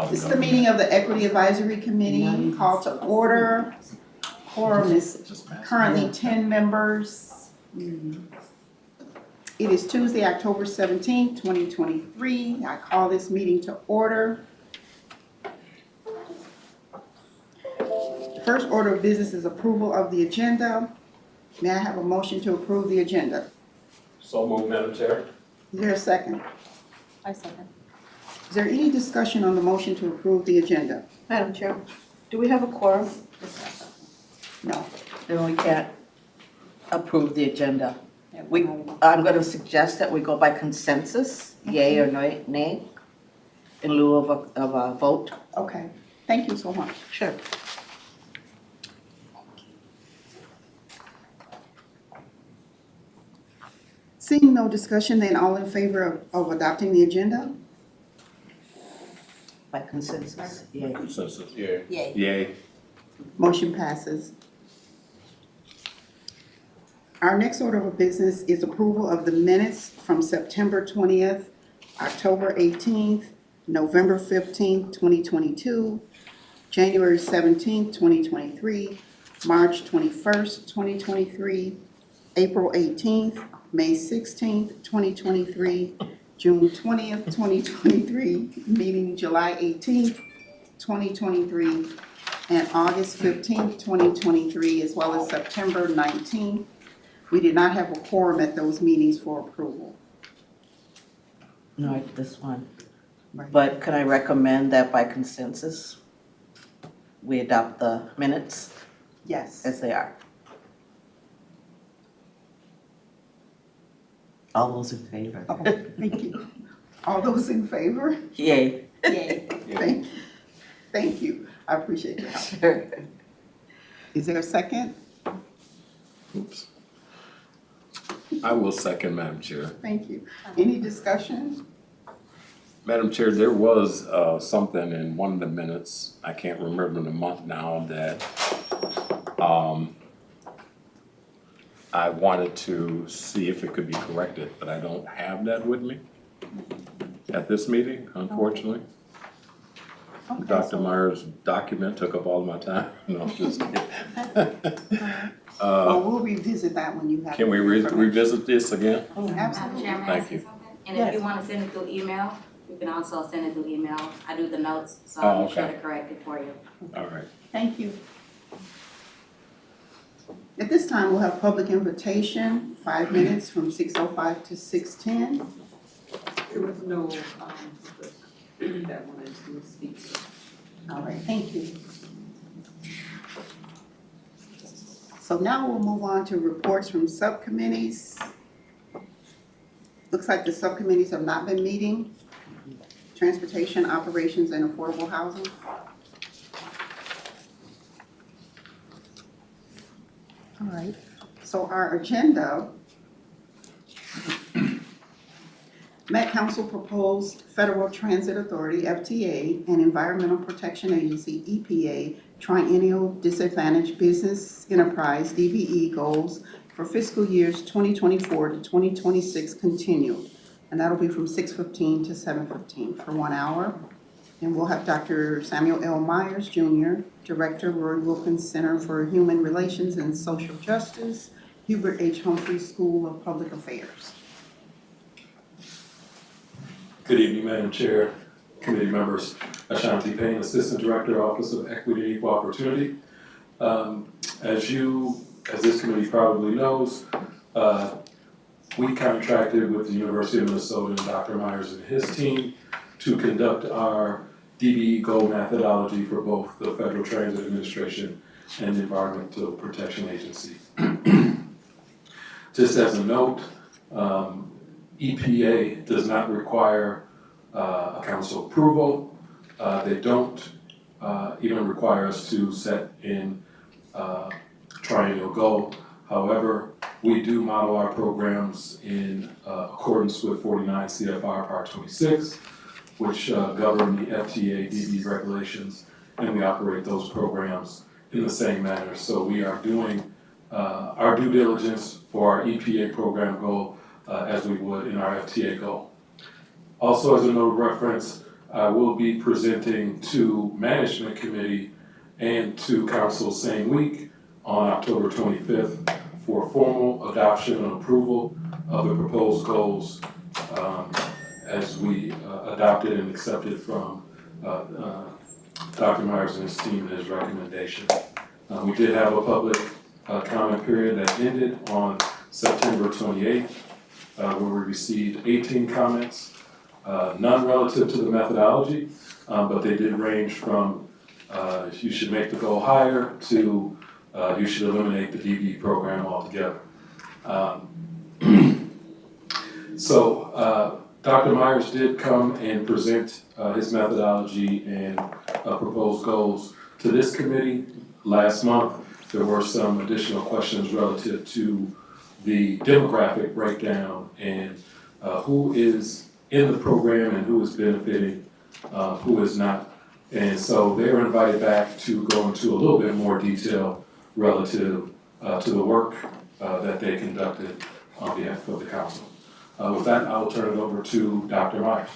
This is the meeting of the Equity Advisory Committee, called to order. Quorum is currently 10 members. It is Tuesday, October 17th, 2023. I call this meeting to order. The first order of business is approval of the agenda. May I have a motion to approve the agenda? So moved, Madam Chair. Is there a second? I second. Is there any discussion on the motion to approve the agenda? Madam Chair, do we have a quorum? No. Then we can't approve the agenda. I'm going to suggest that we go by consensus, yay or nay, in lieu of a vote. Okay, thank you so much. Sure. Seeing no discussion, then all in favor of adopting the agenda? By consensus, yay. Consensus, yay. Yay. Yay. Motion passes. Our next order of business is approval of the minutes from September 20th, October 18th, November 15th, 2022, January 17th, 2023, March 21st, 2023, April 18th, May 16th, 2023, June 20th, 2023, meeting July 18th, 2023, and August 15th, 2023, as well as September 19th. We did not have a quorum at those meetings for approval. No, this one. Right. But could I recommend that by consensus, we adopt the minutes Yes. as they are? All those in favor? Oh, thank you. All those in favor? Yay. Yay. Thank you. I appreciate your help. Sure. Is there a second? Oops. I will second, Madam Chair. Thank you. Any discussion? Madam Chair, there was something in one of the minutes, I can't remember the month now, that I wanted to see if it could be corrected, but I don't have that with me at this meeting, unfortunately. Okay, Dr. so- Meyer's document took up all of my time. No, I'm just kidding. Well, we'll revisit that when you have. Can we the information. revisit this again? Oh, Madam absolutely. Chair, may I Thank say you. something? And if you want to send it through email, you can also send it through email. I do the notes, so I'll be sure okay. to correct it for you. All right. Thank you. At this time, we'll have public invitation, 5 minutes from 6:05 to 6:10. There was no, that wanted to speak. All right, thank you. So now we'll move on to reports from subcommittees. Looks like the subcommittees have not been meeting. Transportation, operations, and affordable housing. All right, so our agenda. Met Council proposed Federal Transit Authority, FTA, and Environmental Protection Agency, EPA, Triennial Disadvantaged Business Enterprise, DBE, goals for fiscal years 2024 to 2026 continued. And that'll be from 6:15 to 7:15 for 1 hour. And we'll have Dr. Samuel L. Myers, Jr., Director, Roy Wilkins Center for Human Relations and Social Justice, Hubert H. Humphrey School of Public Affairs. Good evening, Madam Chair, committee members. Ashanti Payne, Assistant Director, Office of Equity and Equal Opportunity. As this committee probably knows, we contracted with the University of Minnesota and Dr. Myers and his team to conduct our DBE goal methodology for both the Federal Transit Administration and the Environmental Protection Agency. Just as a note, EPA does not require a council approval. They don't even require us to set in triennial goal. However, we do model our programs in accordance with 49 CFR Part 26, which govern the FTA DB regulations, and we operate those programs in the same manner. So we are doing our due diligence for our EPA program goal as we would in our FTA goal. Also, as a note of reference, I will be presenting to Management Committee and to Council same week on October 25th for formal adoption and approval of the proposed goals as we adopted and accepted from Dr. Myers and his team and his recommendation. We did have a public comment period that ended on September 28th, where we received 18 comments, none relative to the methodology, but they did range from you should make the goal higher to you should eliminate the DB program altogether. So Dr. Myers did come and present his methodology and proposed goals to this committee last month. There were some additional questions relative to the demographic breakdown and who is in the program and who is benefiting, who is not. And so they were invited back to go into a little bit more detail relative to the work that they conducted on behalf of the council. With that, I will turn it over to Dr. Myers.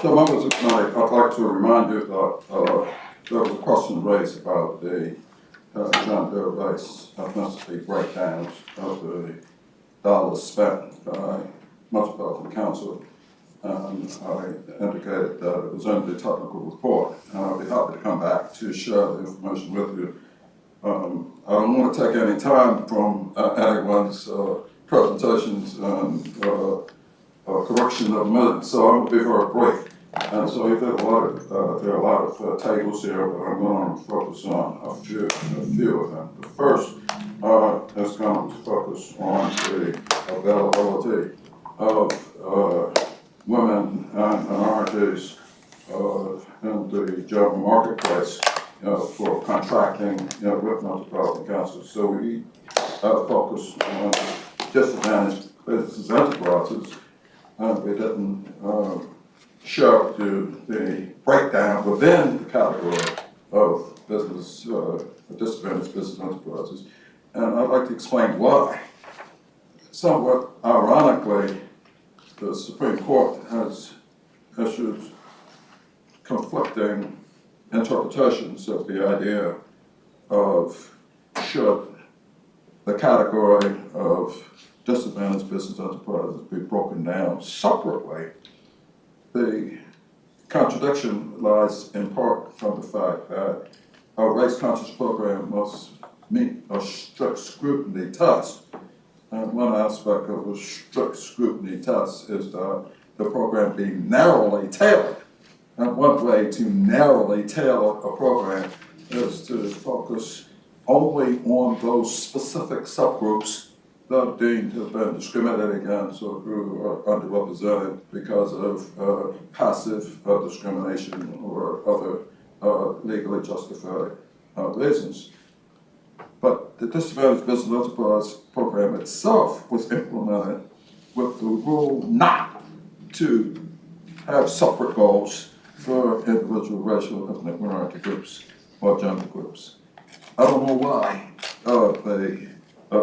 So members of the committee, I'd like to remind you that there was a question raised about the gender-based ethnicity breakdowns of the dollars spent by Metropolitan Council. And I indicated that it was in the technical report, and I'll be happy to come back to share the information with you. I don't want to take any time from anyone's presentations and correction of minutes, so I'm going to be very brief. And so there are a lot of tables here, but I'm going to focus on a few of them. The first is going to focus on the availability of women and minorities in the job marketplace for contracting with Metropolitan Council. So we focus on disadvantaged business enterprises, and we didn't show the breakdown within the category of disadvantaged business enterprises. And I'd like to explain why. Somewhat ironically, the Supreme Court has issued conflicting interpretations of the idea of should the category of disadvantaged business enterprises be broken down separately. The contradiction lies in part from the fact that a race-conscious program must meet a strict scrutiny test. And one aspect of a strict scrutiny test is that the program be narrowly tailored. And one way to narrowly tailor a program is to focus only on those specific subgroups that are deemed to have been discriminated against or who are underrepresented because of passive discrimination or other legally justified reasons. But the Disadvantaged Business Enterprise Program itself was implemented with the rule not to have separate goals for individual racial, ethnic minority groups or gender groups. I don't know why they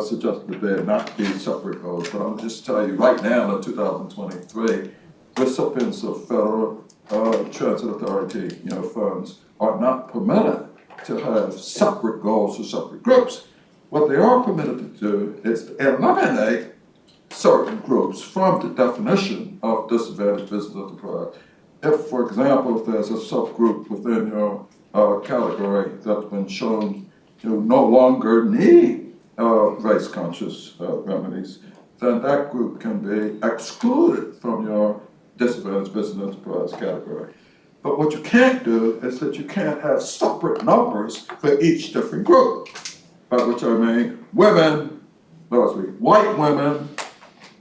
suggested there not be separate goals, but I'll just tell you right now in 2023, recipients of federal transit authority funds are not permitted to have separate goals for separate groups. What they are permitted to do is to eliminate certain groups from the definition of disadvantaged business enterprise. If, for example, if there's a subgroup within your category that's been shown to no longer need race-conscious remedies, then that group can be excluded from your disadvantaged business enterprise category. But what you can't do is that you can't have separate numbers for each different group, by which I mean women, largely white women,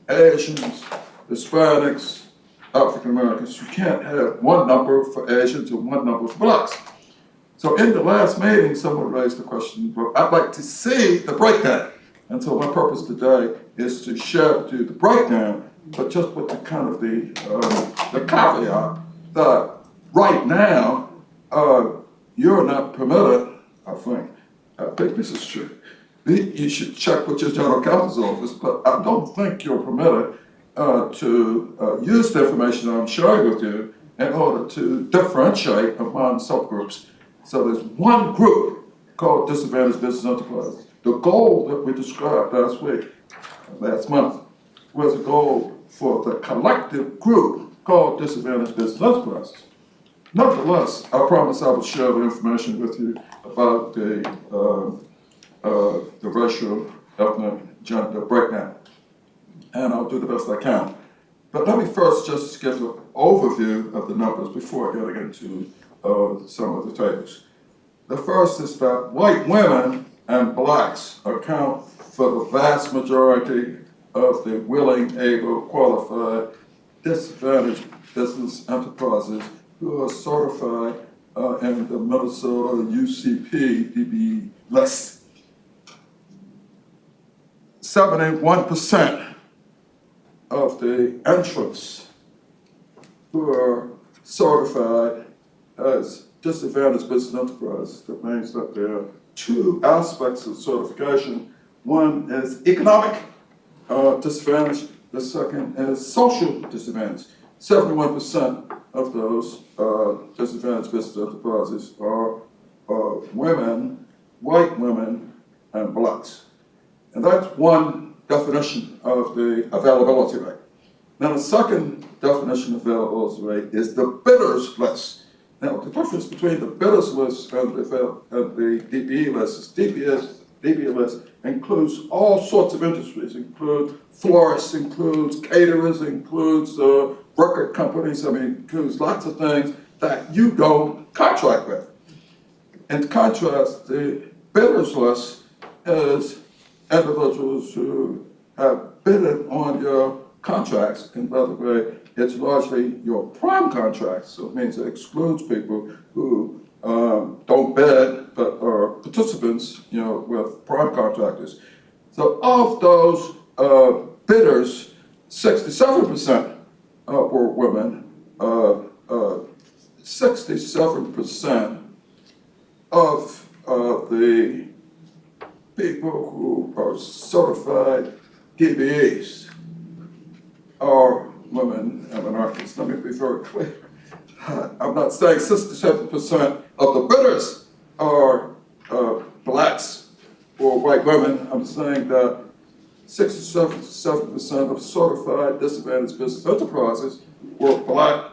Asians, Hispanics, African Americans. You can't have one number for Asians and one number for blacks. So in the last meeting, someone raised the question, well, I'd like to see the breakdown. And so my purpose today is to share with you the breakdown, but just with the kind of the caveat that right now, you're not permitted, I think this is true, You should check with your general counsel's office, but I don't think you're permitted to use the information I'm sharing with you in order to differentiate among subgroups. So there's one group called disadvantaged business enterprises. The goal that we described last month, was a goal for the collective group called disadvantaged business enterprises. Nonetheless, I promise I will share the information with you about the racial, ethnic, gender breakdown. And I'll do the best I can. But let me first just give an overview of the numbers before getting into some of the tables. The first is that white women and blacks account for the vast majority of the willing, able, qualified, disadvantaged business enterprises who are certified in the Minnesota UCP DBE list. 71% of the entrants who are certified as disadvantaged business enterprises. That means that there are two aspects of certification. One is economic disadvantage, the second is social disadvantage. 71% of those disadvantaged business enterprises are women, white women, and blacks. And that's one definition of the availability rate. Now, the second definition of availability rate is the bidders list. Now, the difference between the bidders list and the DBE list is DBE list includes all sorts of industries, includes florists, includes caterers, includes record companies, includes lots of things that you don't contract with. In contrast, the bidders list is individuals who have bidded on your contracts, and by the way, it's largely your prime contracts, so it means it excludes people who don't bid but are participants, with prime contractors. So of those bidders, 67% were women. 67% of the people who are certified DBEs are women and minorities. Let me be very clear. I'm not saying 67% of the bidders are blacks or white women. I'm saying that 67% of certified disadvantaged business enterprises were black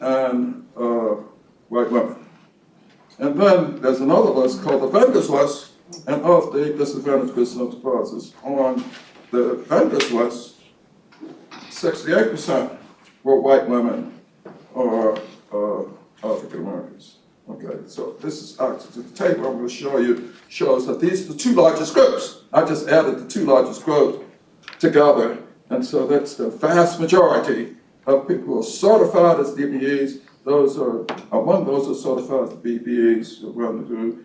and white women. And then there's another list called the vendors list, and of the disadvantaged business enterprises on the vendors list, 68% were white women or African Americans. Okay, so this is actually the table I'm going to show you shows that these are the two largest groups. I just added the two largest groups together, and so that's the vast majority of people who are certified as DBEs. Those are among those who are certified as DBEs, among who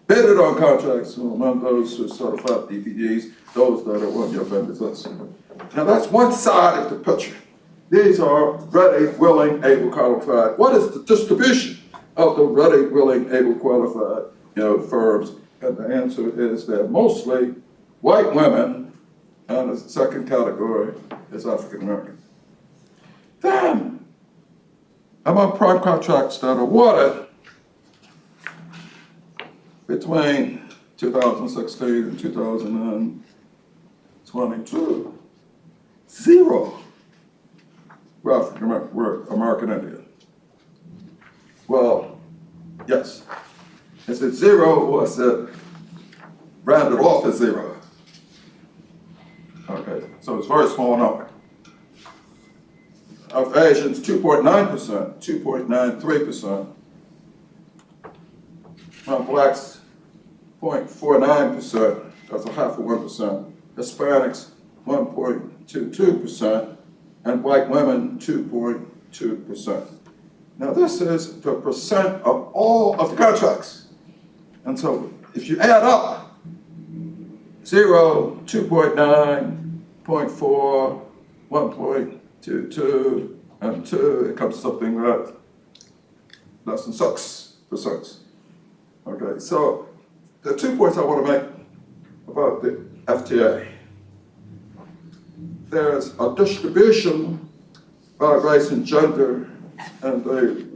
bidded on contracts, among those who are certified DBEs, those that are on your vendors list. Now that's one side of the picture. These are ready, willing, able, qualified. What is the distribution of the ready, willing, able, qualified, firms? And the answer is they're mostly white women, and the second category is African American. Then, among prime contracts that are awarded between 2016 and 2022, 0 were African American, were American Indian. Well, yes. Is it 0 or is it rounded off as 0? Okay, so it's a very small number. Of Asians, 2.9%, 2.93%. Of blacks, 0.49%, that's a half of 1%. Hispanics, 1.22%, and white women, 2.2%. Now this is the percent of all of the contracts. And so if you add up 0, 2.9, 0.4, 1.22, and 2, it comes to something like less than 6%. Okay, so the 2 points I want to make about the FTA. There's a distribution by race and gender and the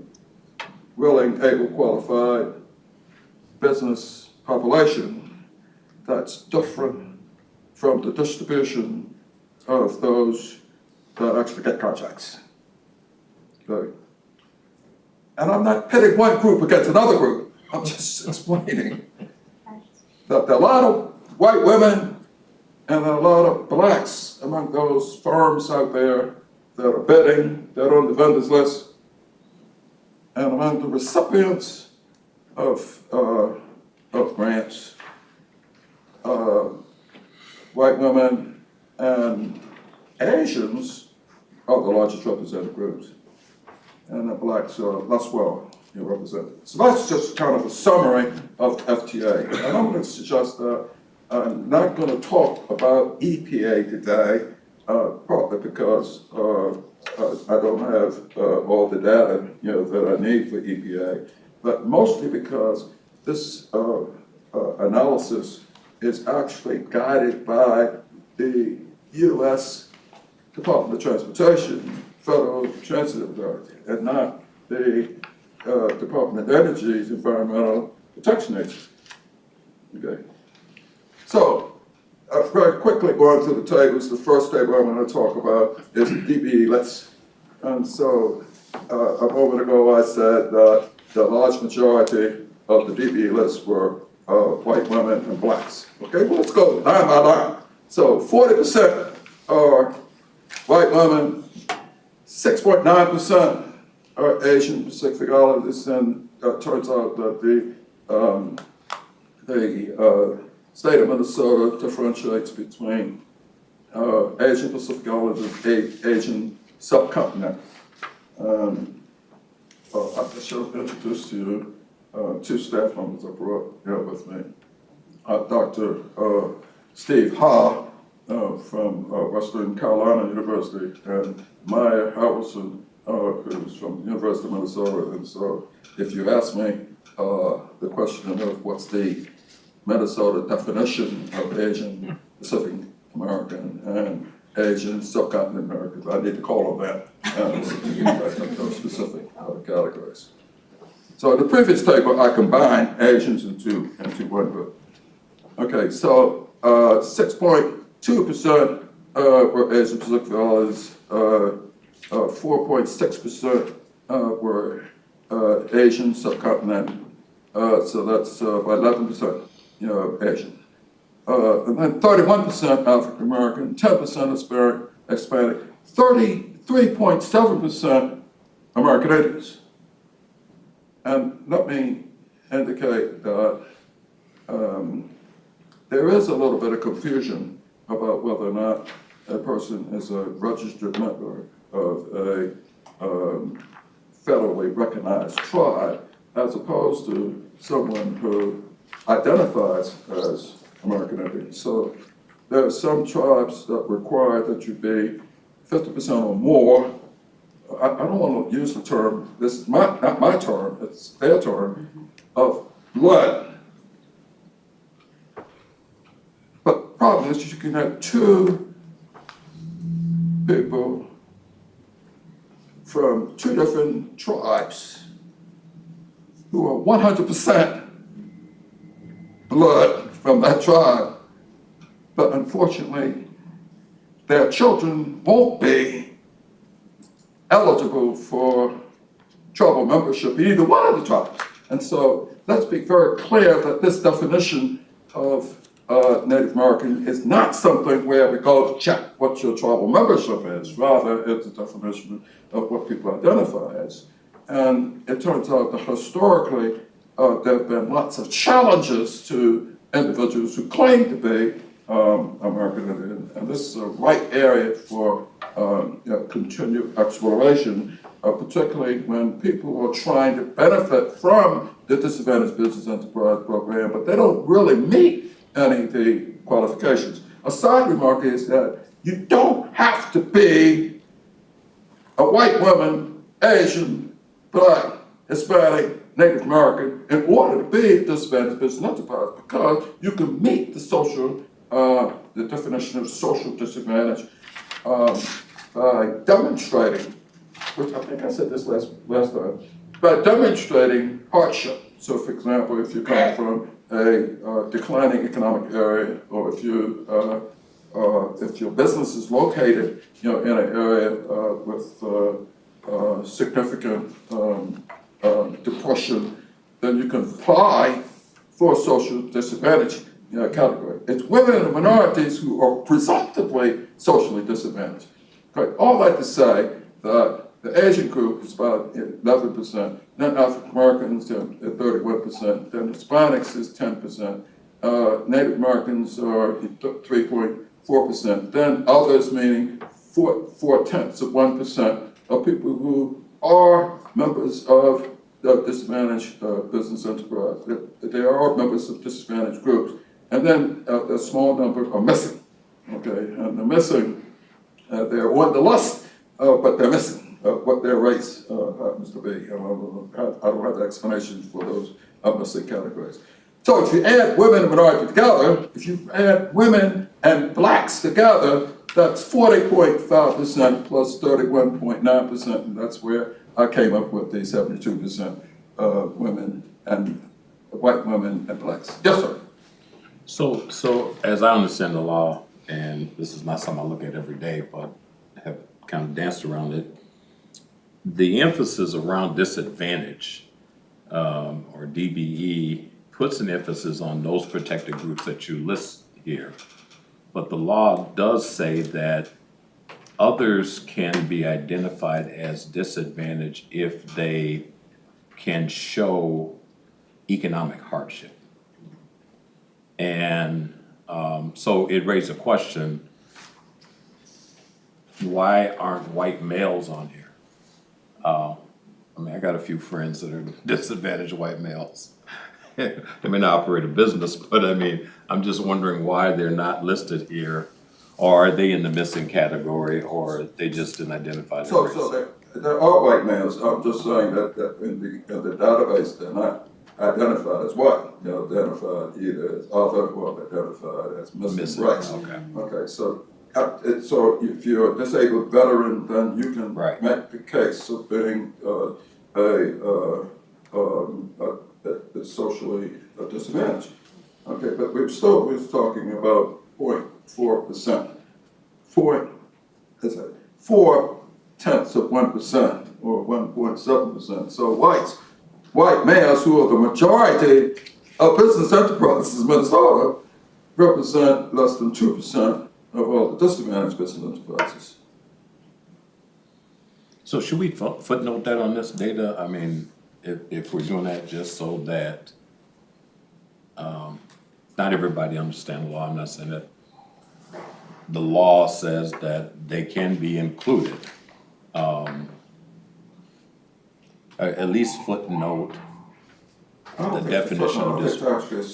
willing, able, qualified business population that's different from the distribution of those that actually get contracts. Okay. And I'm not pitting one group against another group. I'm just explaining that there are a lot of white women and there are a lot of blacks among those firms out there that are bidding, that are on the vendors list, and among the recipients of grants, white women and Asians are the largest represented groups, and the blacks are less well represented. So that's just kind of a summary of FTA. And I'm going to suggest that I'm not going to talk about EPA today, partly because I don't have all the data that I need for EPA, but mostly because this analysis is actually guided by the U.S. Department of Transportation, Federal Transit Authority, and not the Department of Energy's Environmental Protection Agency. Okay. So, very quickly going through the tables, the first table I'm going to talk about is the DBE list. And so, a moment ago I said that the large majority of the DBE list were white women and blacks. Okay, well, let's go line by line. So 40% are white women, 6.9% are Asian Pacific Islanders, and it turns out that the state of Minnesota differentiates between Asian Pacific Islanders and Asian subcontinent. I should have introduced to you two staff members I brought here with me. Dr. Steve Ha from Western Carolina University, and Maya Harrison, who's from the University of Minnesota. And so if you ask me the question of what's the Minnesota definition of Asian Pacific American and Asian subcontinent Americans, I need to call on that those specific categories. So in the previous table, I combined Asians into one group. Okay, so 6.2% were Asian Pacific Islanders, 4.6% were Asian subcontinent, so that's by 11%, Asian. And then 31% African American, 10% Hispanic, 33.7% American Indians. And let me indicate that there is a little bit of confusion about whether or not a person is a registered member of a federally recognized tribe, as opposed to someone who identifies as American Indian. So there are some tribes that require that you be 50% or more. I don't want to use the term, this is not my term, it's their term, of blood. But the problem is you can have two people from two different tribes who are 100% blood from that tribe, but unfortunately their children won't be eligible for tribal membership in either one of the tribes. And so let's be very clear that this definition of Native American is not something where we go to check what your tribal membership is. Rather, it's a definition of what people identify as. And it turns out that historically, there have been lots of challenges to individuals who claim to be American Indian, and this is a right area for continued exploration, particularly when people are trying to benefit from the Disadvantaged Business Enterprise Program, but they don't really meet any of the qualifications. A side remark is that you don't have to be a white woman, Asian, Black, Hispanic, Native American in order to be a Disadvantaged Business Enterprise, because you can meet the social the definition of social disadvantage by demonstrating, which I think I said this last time, by demonstrating hardship. So for example, if you come from a declining economic area, or if your business is located, in an area with significant depression, then you can apply for a social disadvantage category. It's women and minorities who are presumptively socially disadvantaged. Okay, all that to say that the Asian group is about 11%, then African Americans at 31%, then Hispanics is 10%, Native Americans are 3.4%, then others, meaning 0.4% of people who are members of the disadvantaged business enterprise. They are members of disadvantaged groups, and then a small number are missing. Okay, and they're missing. They're on the list, but they're missing what their race happens to be. I don't have the explanation for those missing categories. So if you add women and minorities together, if you add women and blacks together, that's 40.5% plus 31.9%, and that's where I came up with the 72% women and white women and blacks. Yes, sir. So as I understand the law, and this is not something I look at every day, but have kind of danced around it, the emphasis around disadvantage, or DBE, puts an emphasis on those protected groups that you list here. But the law does say that others can be identified as disadvantaged if they can show economic hardship. And so it raised a question, why aren't white males on here? I mean, I got a few friends that are disadvantaged white males. They may not operate a business, but I mean, I'm just wondering why they're not listed here. Or are they in the missing category, or they just didn't identify their race? So there are white males. I'm just saying that in the database, they're not identified as white. They're identified either as other or identified as missing race. Okay. Okay, so if you're a disabled veteran, then you can make the case of being socially disadvantaged. Okay, but we're talking about 0.4%. 0.4% or 1.7%. So white males, who are the majority of business enterprises in Minnesota, represent less than 2% of all the disadvantaged business enterprises. So should we footnote that on this data? I mean, if we're doing that just so that not everybody understands the law, I'm not saying that. The law says that they can be included. At least footnote the definition of this. It's actually it's a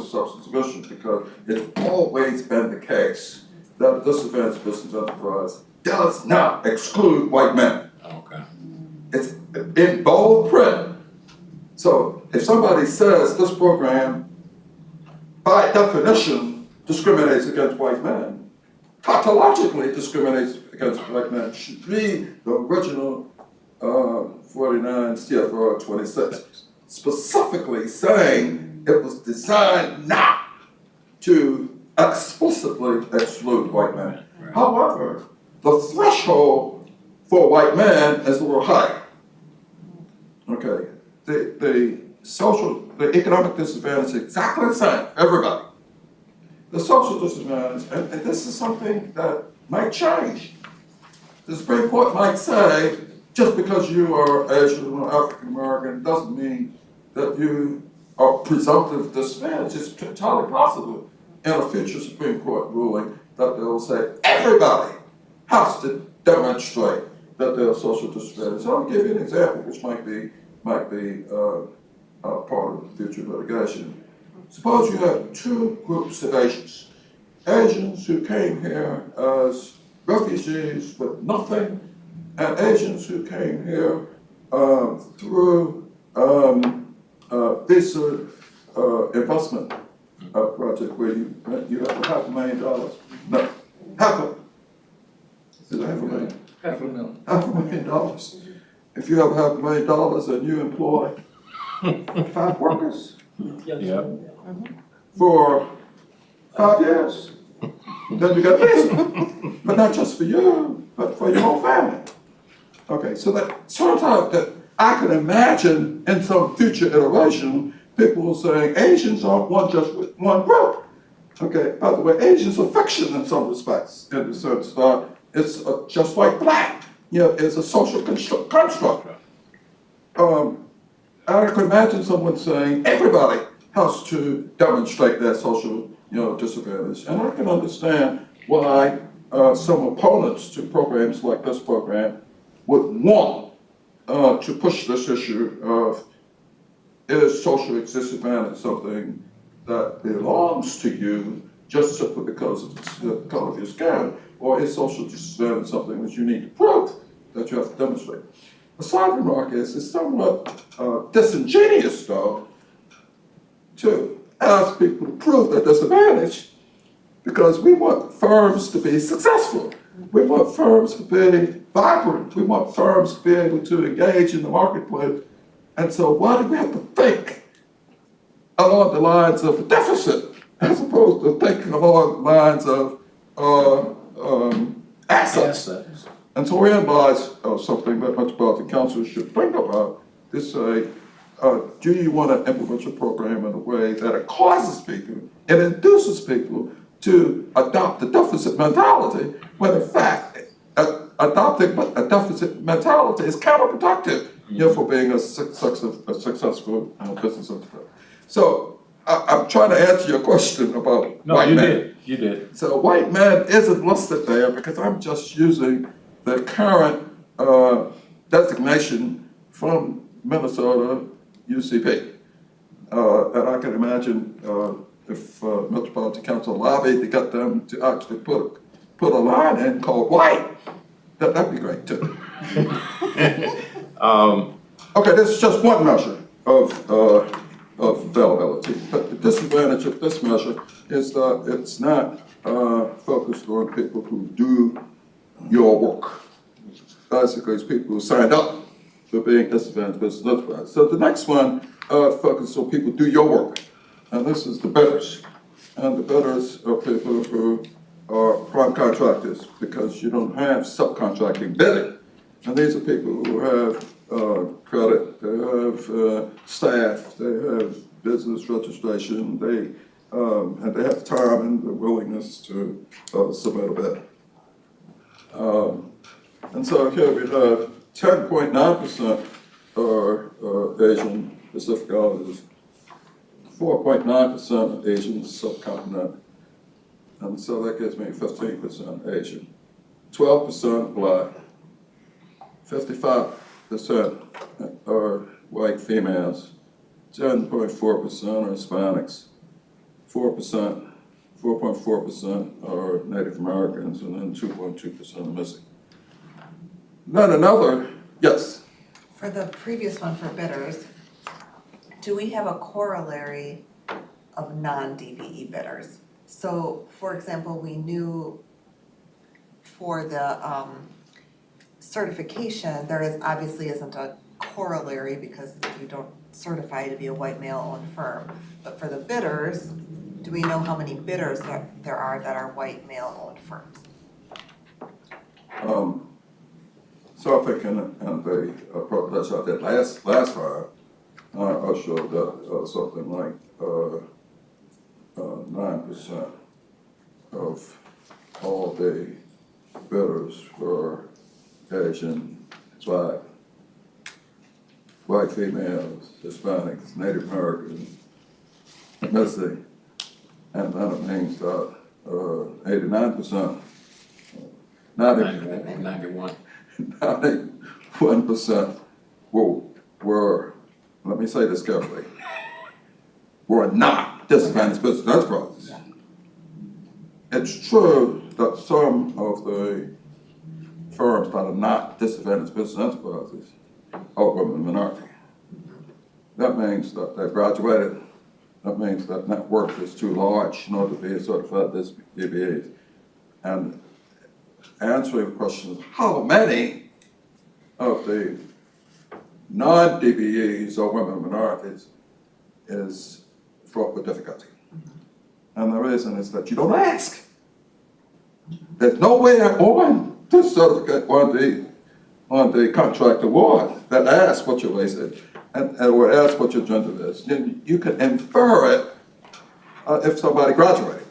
substantive issue, because it's always been the case that a disadvantaged business enterprise does not exclude white men. Okay. It's in bold print. So if somebody says this program, by definition, discriminates against white men, tautologically discriminates against white men, should read the original 49 CFR 26, specifically saying it was designed not to explicitly exclude white men. Right. However, the threshold for white men is a little higher. Okay, the economic disadvantage is exactly the same for everybody. The social disadvantage, and this is something that might change. The Supreme Court might say, just because you are Asian or African American doesn't mean that you are presumptive disadvantage. It's entirely possible in a future Supreme Court ruling that they'll say everybody has to demonstrate that they're social disadvantage. So I'll give you an example, which might be part of future litigation. Suppose you have two groups of Asians. Asians who came here as refugees with nothing, and Asians who came here through visa investment a project where you have $500,000. No, is it $500,000? $500,000. If you have $500,000 and you employ 5 workers Yeah. for 5 years, then you got business. But not just for you, but for your whole family. Okay, so that sometimes that I can imagine in some future iteration, people saying Asians aren't just with one group. Okay, by the way, Asians are fiction in some respects, in the sense that it's just like black, it's a social construct. I can imagine someone saying everybody has to demonstrate their social, disadvantage, and I can understand why some opponents to programs like this program would want to push this issue of is social disadvantage something that belongs to you just simply because of the color of your skin, or is social disadvantage something that you need to prove that you have to demonstrate? A side remark is it's somewhat disingenuous, though, to ask people to prove their disadvantage, because we want firms to be successful. We want firms to be vibrant. We want firms to be able to engage in the marketplace. And so why do we have to think along the lines of a deficit as opposed to thinking along the lines of assets? And so we advise something that Metropolitan Council should think about to say, do you want to implement your program in a way that it causes people, it induces people to adopt the deficit mentality, when in fact, adopting a deficit mentality is counterproductive for being a successful business enterprise. So I'm trying to answer your question about white men. You did. So white man isn't listed there because I'm just using the current designation from Minnesota UCP. And I can imagine if Metropolitan Council lobbied to get them to actually put a line in called white, that'd be great too. Okay, this is just one measure of availability, but the disadvantage of this measure is that it's not focused on people who do your work. Basically, it's people who signed up for being disadvantaged business enterprise. So the next one focuses on people who do your work, and this is the bidders. And the bidders are people who are prime contractors, because you don't have subcontracting bidding. And these are people who have credit, they have staff, they have business registration, and they have time and the willingness to submit a bid. And so here we have 10.9% are Asian Pacific Islanders, 4.9% Asian subcontinent, and so that gives me 15% Asian, 12% black, 55% are white females, 10.4% are Hispanics, 4.4% are Native Americans, and then 2.2% are missing. Then another, yes? For the previous one for bidders, do we have a corollary of non-DBE bidders? So, for example, we knew for the certification, there obviously isn't a corollary because you don't certify to be a white male-owned firm. But for the bidders, do we know how many bidders there are that are white male-owned firms? So I think in the presentation I did last time, I showed that something like 9% of all the bidders were Asian, black, white females, Hispanics, Native Americans, missing, and that means that 89%, 91. 91% were, let me say this carefully, were not disadvantaged business enterprises. It's true that some of the firms that are not disadvantaged business enterprises are women minority. That means that they graduated That means that network is too large in order to be certified as DBAs. And answering the question, how many of the non-DBEs or women minorities is fraught with difficulty. And the reason is that you don't ask. There's nowhere on this certificate, on the contract award that asks what your race is, or asks what your gender is. You can infer it if somebody graduated.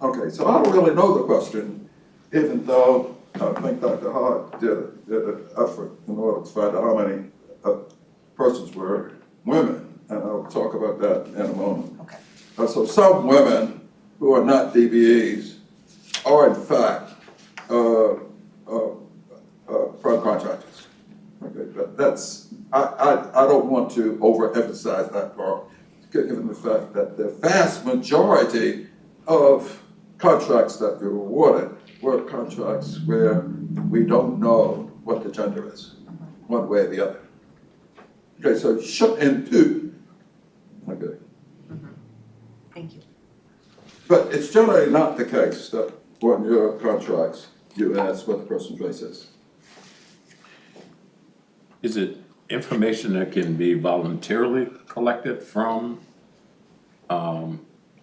Okay, so I don't really know the question, even though I think Dr. Hart did an effort in order to find out how many persons were women, and I'll talk about that in a moment. Okay. So some women who are not DBEs are in fact prime contractors. Okay, but I don't want to overemphasize that part, given the fact that the vast majority of contracts that were awarded were contracts where we don't know what the gender is, one way or the other. Okay, so should and do. Okay. Thank you. But it's generally not the case that on your contracts, you ask what the person's race is. Is it information that can be voluntarily collected from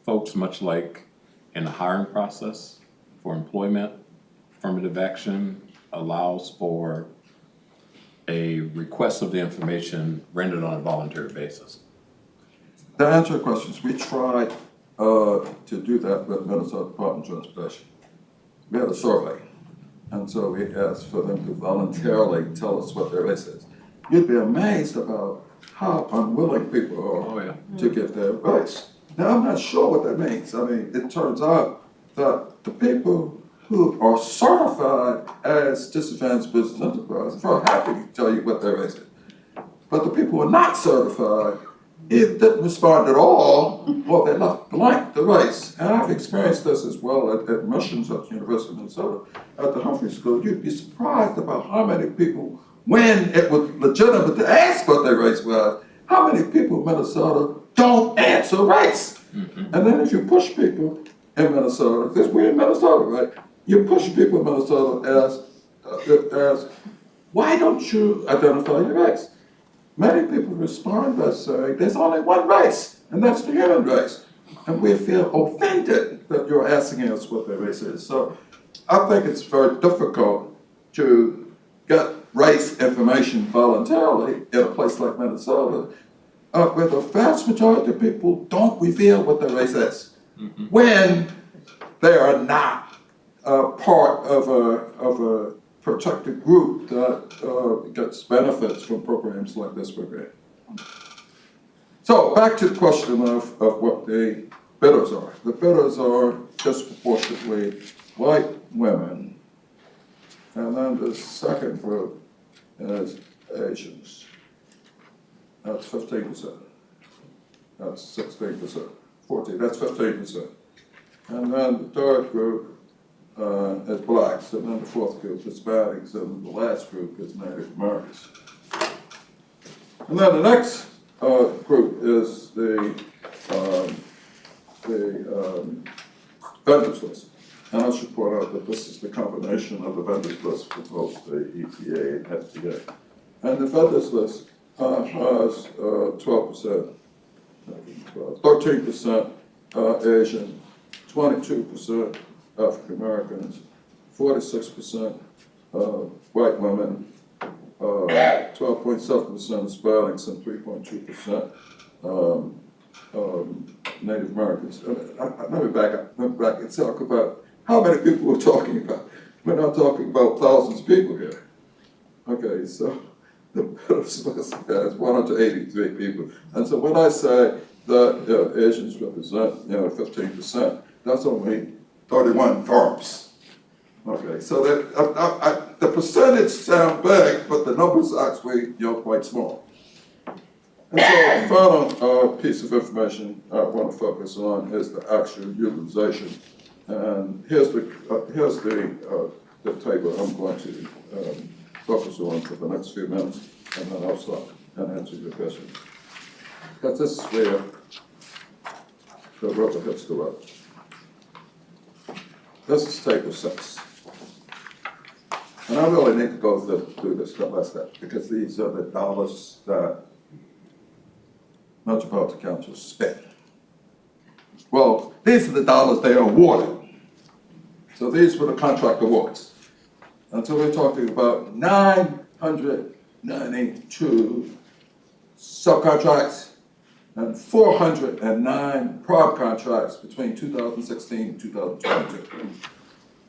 folks, much like in the hiring process for employment? Affirmative action allows for a request of the information rendered on a voluntary basis. To answer your questions, we tried to do that with Minnesota Department of Transportation. We had a survey, and so we asked for them to voluntarily tell us what their race is. You'd be amazed about how unwilling people are to give their race. Now, I'm not sure what that means. I mean, it turns out that the people who are certified as disadvantaged business enterprises are happy to tell you what their race is. But the people who are not certified either didn't respond at all, or they left blank the race. And I've experienced this as well at admissions at the University of Minnesota. At the Humphrey School, you'd be surprised about how many people, when it was legitimate to ask what their race was, how many people in Minnesota don't answer race. And then if you push people in Minnesota, because we're in Minnesota, right? You push people in Minnesota as why don't you identify your race? Many people respond by saying, there's only one race, and that's the human race. And we feel offended that you're asking us what their race is. So I think it's very difficult to get race information voluntarily in a place like Minnesota, where the vast majority of people don't reveal what their race is, when they are not part of a protected group that gets benefits from programs like this program. So back to the question of what the bidders are. The bidders are disproportionately white women, and then the second group is Asians. That's 15%. That's 16%. 14, that's 15%. And then the third group is blacks, and then the fourth group is Hispanics, and the last group is Native Americans. And then the next group is the vendors list. And I should point out that this is the combination of the vendors list for both the EPA and FDA. And the vendors list has 12%, 13% Asian, 22% African Americans, 46% white women, 12.7% Hispanics, and 3.2% Native Americans. Let me back up and talk about how many people we're talking about. We're not talking about thousands of people here. Okay, so the list has 183 people. And so when I say that Asians represent 15%, that's only 31 firms. Okay, so that the percentage sound big, but the numbers actually quite small. And so the final piece of information I want to focus on is the actual utilization. And here's the table I'm going to focus on for the next few minutes, and then I'll stop and answer your questions. Because this is where the rubber hits the road. This is table 6. And I really need to go through this step by step, because these are the dollars that Metropolitan Council spent. Well, these are the dollars they awarded. So these were the contract awards. And so we're talking about 992 subcontracts and 409 prime contracts between 2016 and 2022.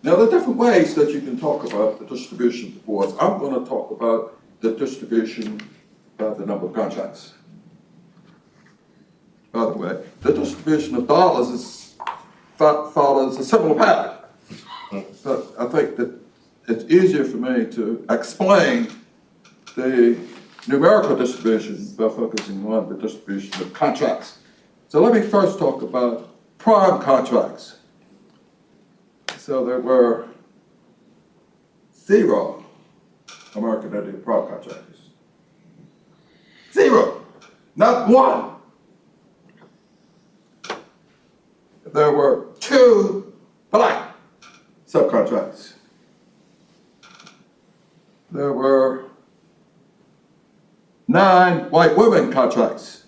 Now, there are different ways that you can talk about the distribution of the awards. I'm going to talk about the distribution of the number of contracts. By the way, the distribution of dollars follows a similar pattern. But I think that it's easier for me to explain the numerical distribution by focusing on the distribution of contracts. So let me first talk about prime contracts. So there were 0 American Indian prime contractors. 0, not 1. There were 2 black subcontracts. There were 9 white women contracts.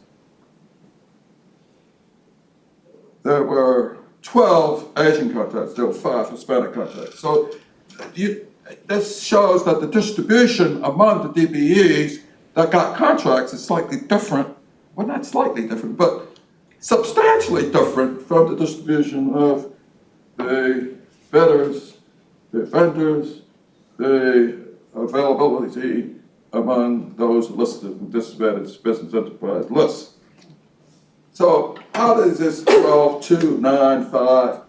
There were 12 Asian contracts. There were 5 Hispanic contracts. So this shows that the distribution among the DBEs that got contracts is slightly different. Well, not slightly different, but substantially different from the distribution of the bidders, the vendors, the availability among those listed in disadvantaged business enterprise lists. So how does this 12,295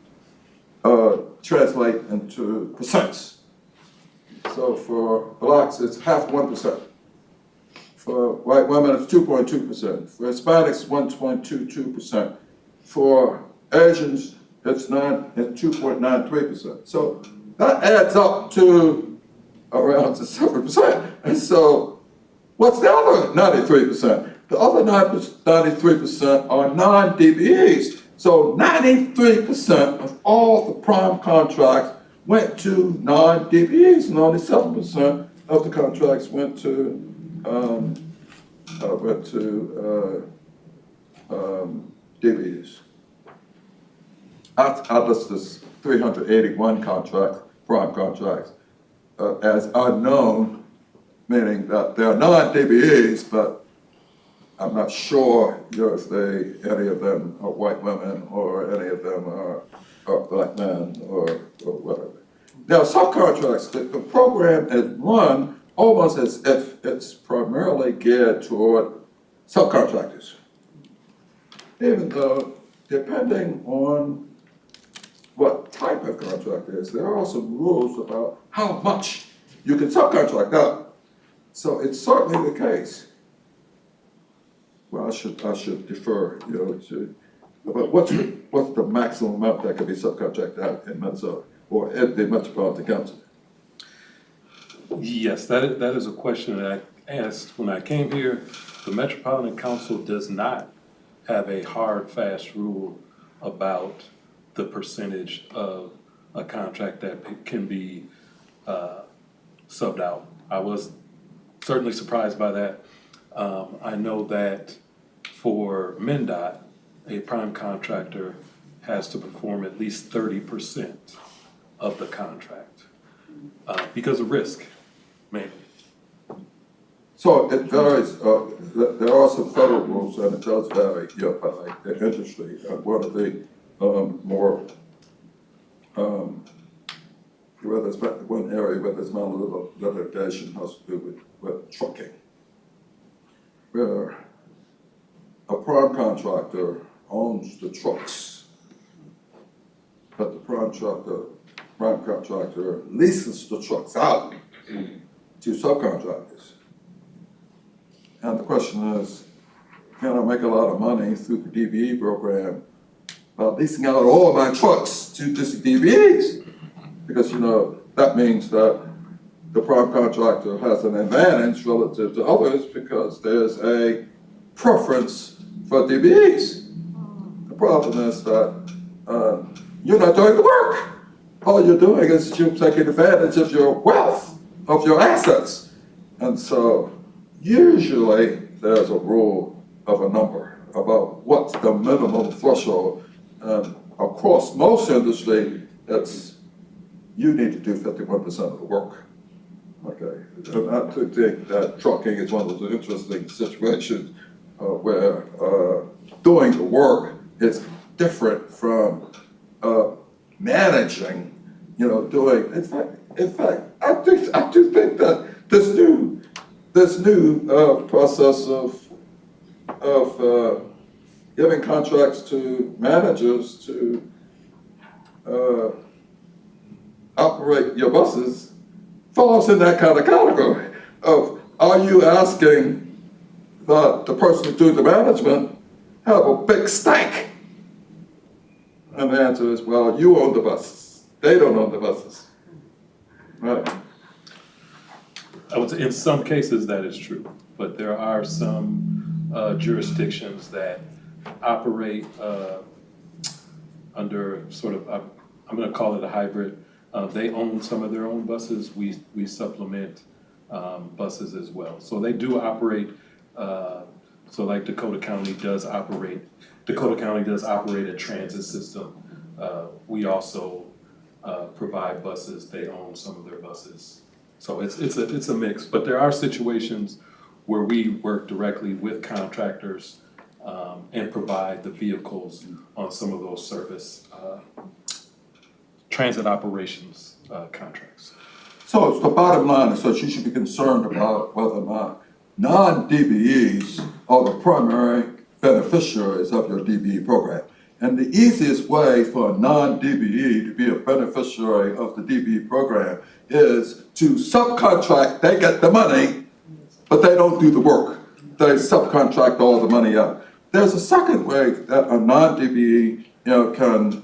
translate into percents? So for blacks, it's 0.5%. For white women, it's 2.2%. For Hispanics, 1.22%. For Asians, it's 2.93%. So that adds up to around 7%. And so what's the other 93%? The other 93% are non-DBEs. So 93% of all the prime contracts went to non-DBEs, and only 7% of the contracts went to DBEs. I list this 381 prime contracts, as unknown, meaning that they're non-DBEs, but I'm not sure if any of them are white women or any of them are black men or whatever. Now, subcontracts, the program is run almost as if it's primarily geared toward subcontractors. Even though, depending on what type of contract it is, there are also rules about how much you can subcontract out. So it's certainly the case. Well, I should defer, to, but what's the maximum amount that can be subcontracted out in Minnesota or at the Metropolitan Council? Yes, that is a question that I asked when I came here. The Metropolitan Council does not have a hard, fast rule about the percentage of a contract that can be subbed out. I was certainly surprised by that. I know that for MnDOT, a prime contractor has to perform at least 30% of the contract because of risk, mainly. So it varies. There are some federal rules, and it does vary by the industry. One of the more where there's one area where there's not a little litigation has to do with trucking, where a prime contractor owns the trucks, but the prime contractor leases the trucks out to subcontractors. And the question is, can I make a lot of money through the DBE program by leasing out all my trucks to just DBEs? Because, that means that the prime contractor has an advantage relative to others because there's a preference for DBEs. problem is that you're not doing the work. All you're doing is you're taking advantage of your wealth, of your assets. And so usually there's a rule of a number about what's the minimum threshold. And across most industry, it's you need to do 51% of the work. Okay, and I think that trucking is one of those interesting situations where doing the work is different from managing, doing. In fact, I do think that this new process of giving contracts to managers to operate your buses falls in that kind of category of, are you asking that the person who's doing the management have a big stake? And the answer is, well, you own the buses. They don't own the buses. Right. I would say in some cases that is true, but there are some jurisdictions that operate under sort of, I'm gonna call it a hybrid. They own some of their own buses. We supplement buses as well. So they do operate, so like Dakota County does operate a transit system. We also provide buses. They own some of their buses. So it's a mix, but there are situations where we work directly with contractors and provide the vehicles on some of those service transit operations contracts. So it's the bottom line is that you should be concerned about whether or not non-DBEs are the primary beneficiaries of your DBE program. And the easiest way for a non-DBE to be a beneficiary of the DBE program is to subcontract. They get the money, but they don't do the work. They subcontract all the money out. There's a second way that a non-DBE can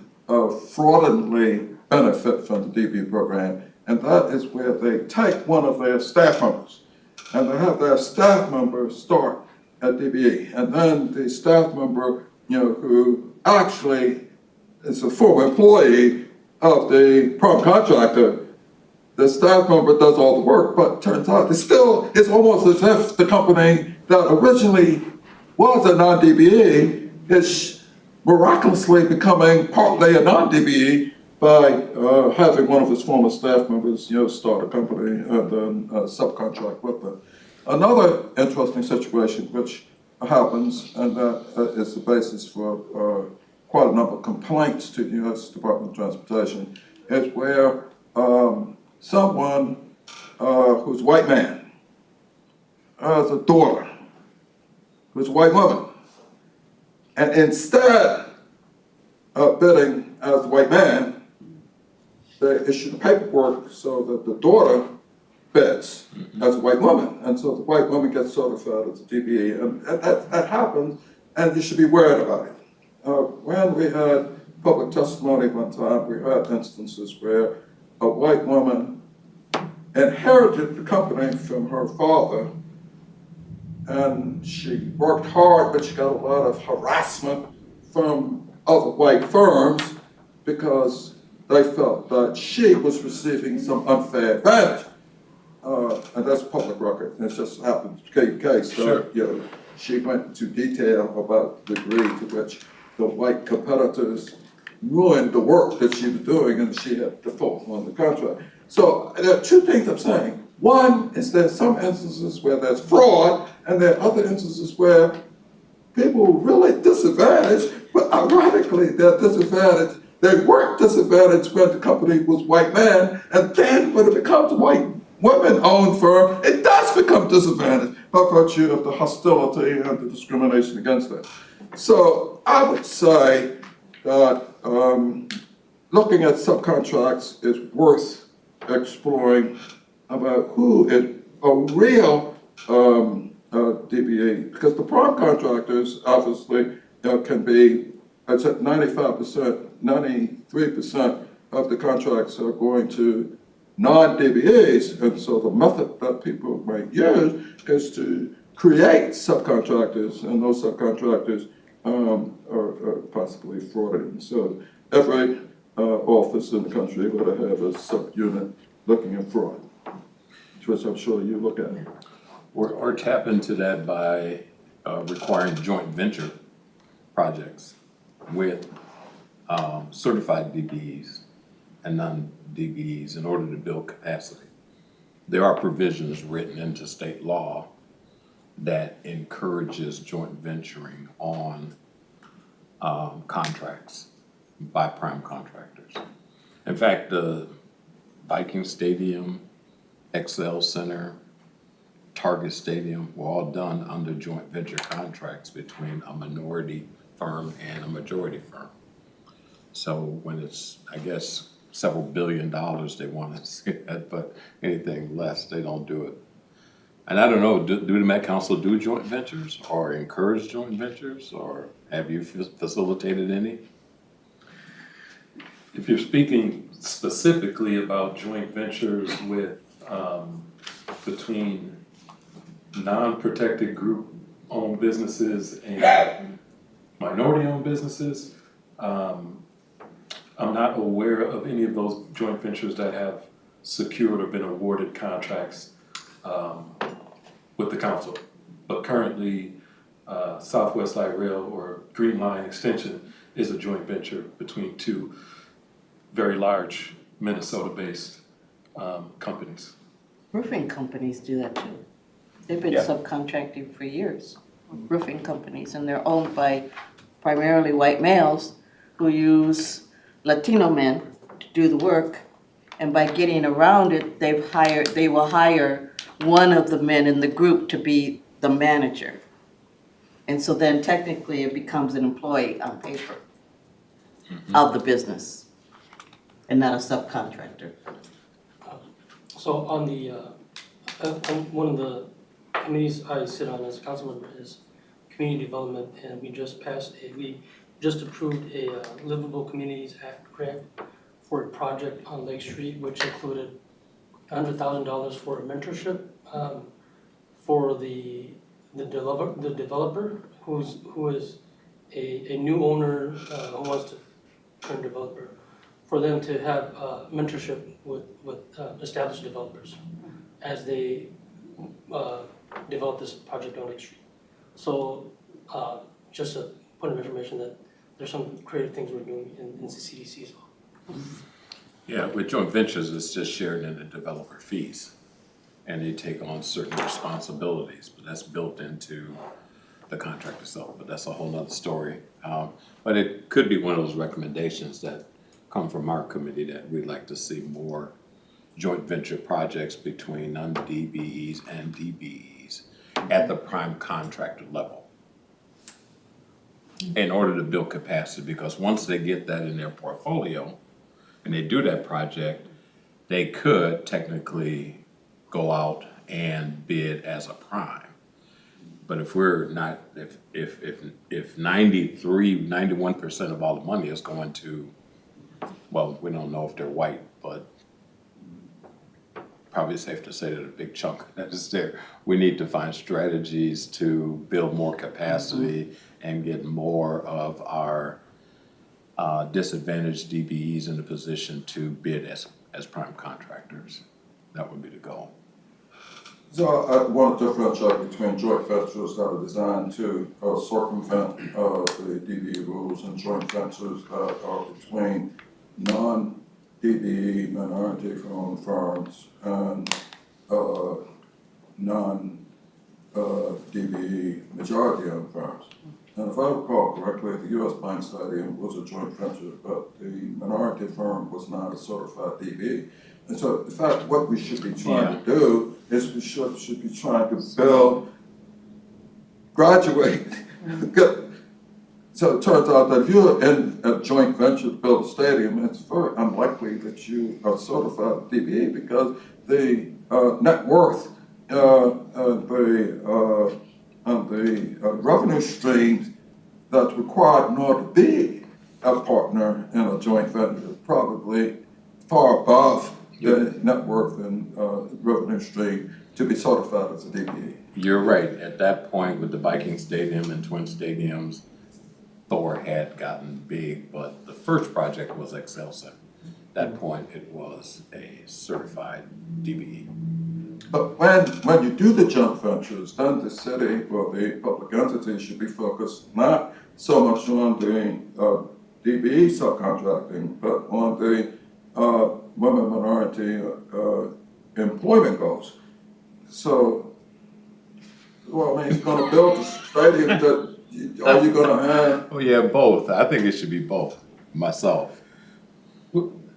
fraudulently benefit from the DBE program, and that is where they take one of their staff members and they have their staff member start at DBE, and then the staff member, who actually is a former employee of the prime contractor, the staff member does all the work, but turns out it's almost as if the company that originally was a non-DBE is miraculously becoming partly a non-DBE by having one of his former staff members, start a company and then subcontract with them. Another interesting situation which happens, and that is the basis for quite a number of complaints to the U.S. Department of Transportation, is where someone who's a white man has a daughter who's a white woman, and instead of bidding as a white man, they issue the paperwork so that the daughter bids as a white woman, and so the white woman gets certified as a DBE, and that happens, and you should be worried about it. When we had public testimony one time, we had instances where a white woman inherited the company from her father, and she worked hard, but she got a lot of harassment from other white firms because they felt that she was receiving some unfair advantage. And that's public record. It just happened to be the case. Sure. She went into detail about the degree to which the white competitors ruined the work that she was doing, and she had default on the contract. So there are two things I'm saying. One is there's some instances where there's fraud, and there are other instances where people were really disadvantaged, but ironically they're disadvantaged. They weren't disadvantaged when the company was white man, and then when it becomes a white women-owned firm, it does become disadvantaged by virtue of the hostility and the discrimination against it. So I would say that looking at subcontracts is worth exploring about who is a real DBE, because the prime contractors obviously can be, I'd say 95%, 93% of the contracts are going to non-DBEs, and so the method that people might use is to create subcontractors, and those subcontractors or possibly fraudulent. So every office in the country ought to have a subunit looking at fraud, which I'm sure you look at. Or tap into that by requiring joint venture projects with certified DBEs and non-DBEs in order to build capacity. There are provisions written into state law that encourages joint venturing on contracts by prime contractors. In fact, the Viking Stadium, XL Center, Target Stadium were all done under joint venture contracts between a minority firm and a majority firm. So when it's, I guess, several $billion they want to see that, but anything less, they don't do it. And I don't know, do the Met Council do joint ventures or encourage joint ventures, or have you facilitated any? If you're speaking specifically about joint ventures with, between non-protected group-owned businesses and minority-owned businesses, I'm not aware of any of those joint ventures that have secured or been awarded contracts with the council. But currently, Southwest Light Rail or Green Line Extension is a joint venture between two very large Minnesota-based companies. Roofing companies do that too. They've been Yeah. subcontracting for years, roofing companies, and they're owned by primarily white males who use Latino men to do the work. And by getting around it, they will hire one of the men in the group to be the manager. And so then technically it becomes an employee on paper of the business and not a subcontractor. So on the, one of the committees I sit on as a council member is community development, and we just approved a Livable Communities Act grant for a project on Lake Street, which included $100,000 for a mentorship for the developer who is a new owner who wants to turn developer, for them to have mentorship with established developers as they develop this project on Lake Street. So just a point of information that there's some creative things we're doing in the CDC as well. Yeah, with joint ventures, it's just shared in the developer fees. And they take on certain responsibilities, but that's built into the contract itself, but that's a whole nother story. But it could be one of those recommendations that come from our committee that we'd like to see more joint venture projects between non-DBEs and DBEs at the prime contractor level in order to build capacity, because once they get that in their portfolio and they do that project, they could technically go out and bid as a prime. But if we're not, if 93, 91% of all the money is going to, well, we don't know if they're white, but probably safe to say that a big chunk that is there. We need to find strategies to build more capacity and get more of our disadvantaged DBEs in a position to bid as prime contractors. That would be the goal. So I want to differentiate between joint ventures that are designed to circumvent the DBE rules and joint ventures that are between non-DBE minority-owned firms and non-DBE majority-owned firms. And if I recall correctly, the U.S. Bank Stadium was a joint venture, but the minority firm was not a certified DBE. And so, in fact, what we should be trying to do is we should be trying to graduate. So it turns out that if you're in a joint venture to build a stadium, it's very unlikely that you are certified DBE because the net worth and the revenue streams that's required in order to be a partner in a joint venture is probably far above the net worth and revenue stream to be certified as a DBE. You're right. At that point, with the Viking Stadium and Twin Stadiums, Thor had gotten big, but the first project was Excelsior. At that point, it was a certified DBE. But when you do the joint ventures, then the city or the public entity should be focused not so much on the DBE subcontracting, but on the women minority employment goals. So, well, I mean, you're gonna build a stadium that, are you gonna have? Oh, yeah, both. I think it should be both, myself.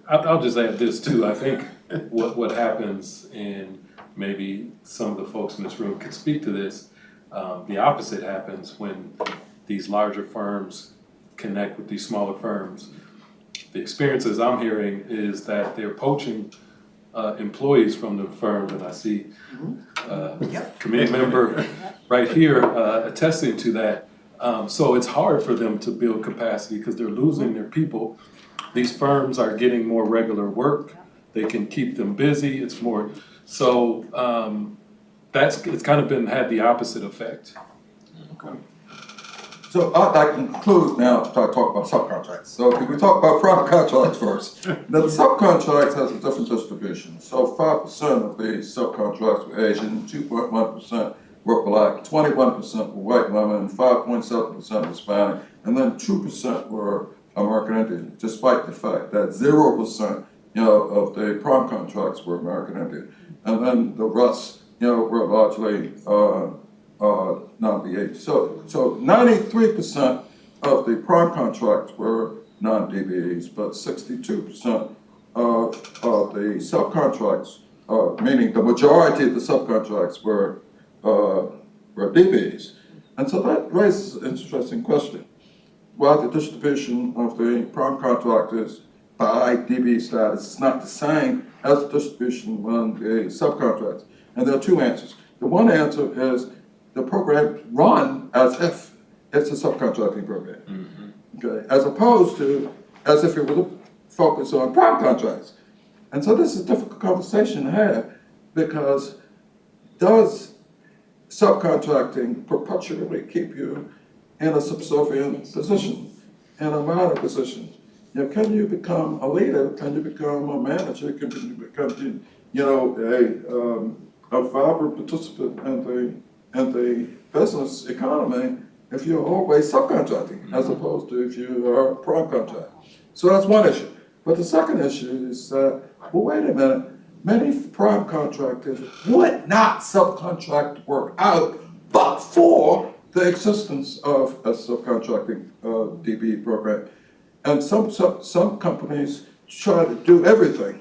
I'll just add this too, I think what happens, and maybe some of the folks in this room can speak to this, the opposite happens when these larger firms connect with these smaller firms. The experiences I'm hearing is that they're poaching employees from the firms, and I see committee member right here attesting to that. So it's hard for them to build capacity because they're losing their people. These firms are getting more regular work. They can keep them busy. It's more, so it's kind of had the opposite effect. Okay. So I'd like to conclude now to talk about subcontracts. So if we talk about private contracts first, now the subcontracts has a different distribution. So 5% of the subcontracts were Asian, 2.1% were black, 21% were white women, 5.7% Hispanic, and then 2% were American Indian, despite the fact that 0% of the prime contracts were American Indian. And then the rest were largely non-DH. So 93% of the prime contracts were non-DBEs, but 62% of the subcontracts, meaning the majority of the subcontracts were DBEs. And so that raises an interesting question. Well, the distribution of the prime contractors by DBE status is not the same as the distribution among the subcontractors. And there are two answers. The one answer is the program run as if it's a subcontracting program, okay, as opposed to as if it was a focus on prime contracts. And so this is a difficult conversation to have, because does subcontracting perpetually keep you in a subservient position, in a minor position? Can you become a leader? Can you become a manager? Can you become, a vibrant participant in the business economy if you're always subcontracting, as opposed to if you are a prime contract? So that's one issue. But the second issue is that, well, wait a minute, many prime contractors would not subcontract work out but for the existence of a subcontracting DBE program. And some companies try to do everything.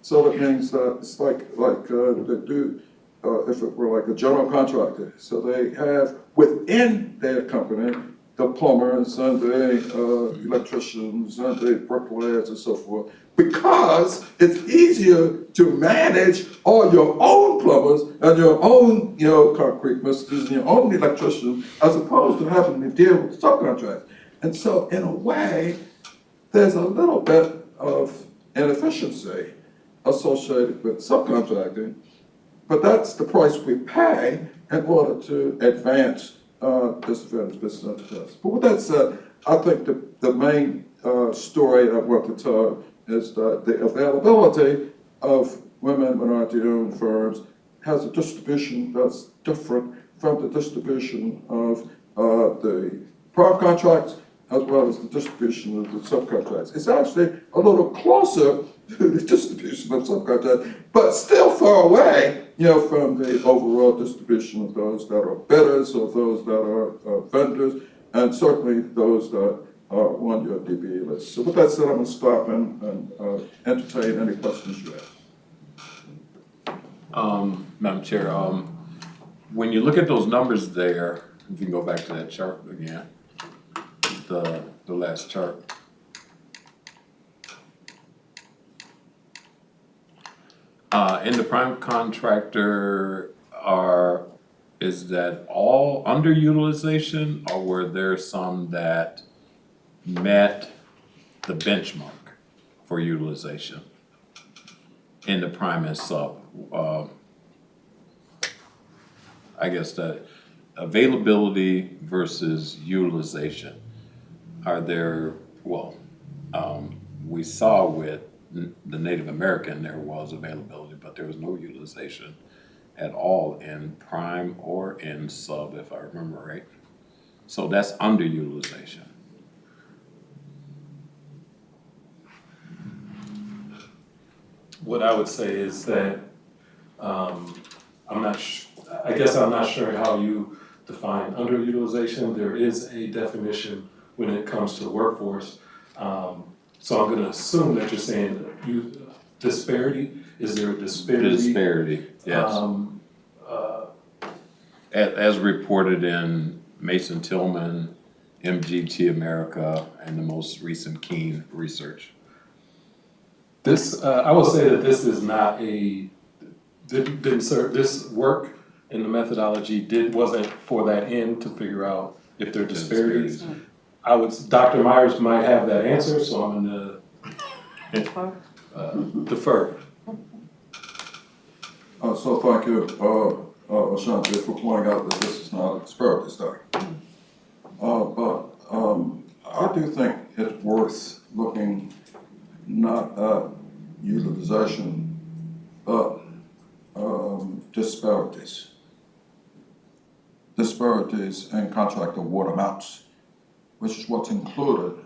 So that means that it's like they do, if it were like a general contractor. So they have within their company the plumbers and the electricians and the bricklayers and so forth, because it's easier to manage all your own plumbers and your own concrete misters and your own electricians, as opposed to having to deal with subcontracts. And so in a way, there's a little bit of inefficiency associated with subcontracting, but that's the price we pay in order to advance disadvantaged business enterprises. But with that said, I think the main story I want to tell is that the availability of women minority-owned firms has a distribution that's different from the distribution of the prime contracts, as well as the distribution of the subcontracts. It's actually a little closer to the distribution of subcontracts, but still far away, from the overall distribution of those that are bidders or those that are vendors, and certainly those that are on your DBE list. So with that said, I'm going to stop and entertain any questions you have. Madam Chair, when you look at those numbers there, if you can go back to that chart again, the last chart. In the prime contractor, is that all underutilization, or were there some that met the benchmark for utilization in the prime and sub? I guess that availability versus utilization. are there, well, we saw with the Native American, there was availability, but there was no utilization at all in prime or in sub, if I remember right. So that's underutilization. What I would say is that, I guess I'm not sure how you define underutilization. There is a definition when it comes to the workforce. So I'm gonna assume that you're saying disparity. Is there a disparity? Disparity, yes. As reported in Mason Tillman, MGT America, and the most recent Keene research. This, I will say that this is not this work in the methodology wasn't for that end to figure out if there are disparities. Dr. Myers might have that answer, so I'm gonna defer. So thank you, Ashanti, for pointing out that this is not a disparity study. But I do think it's worth looking not at utilization, but disparities. Disparities in contract award amounts, which is what's included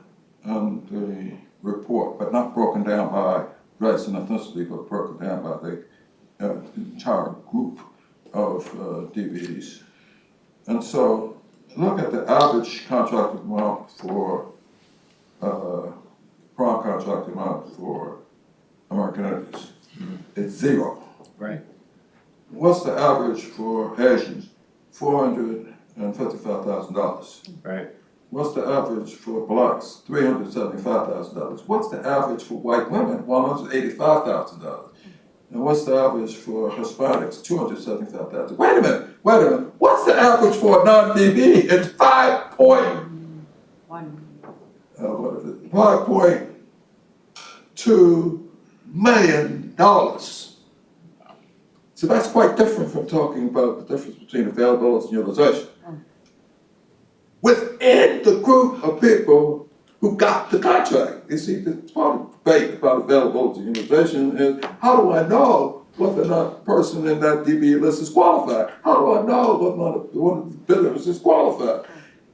in the report, but not broken down by race and ethnicity, but broken down by the entire group of DBEs. And so look at the average contract amount for prime contract amount for American entities. It's zero. Right. What's the average for Asians? $455,000. Right. What's the average for blacks? $375,000. What's the average for white women? $185,000. And what's the average for Hispanics? $275,000. Wait a minute. What's the average for a non-DB? It's $5.2 million. So that's quite different from talking about the difference between availability and utilization. Within the group of people who got the contract, you see, the part of the debate about availability and utilization is, how do I know whether or not the person in that DBE list is qualified? How do I know whether or not one of the bidders is qualified?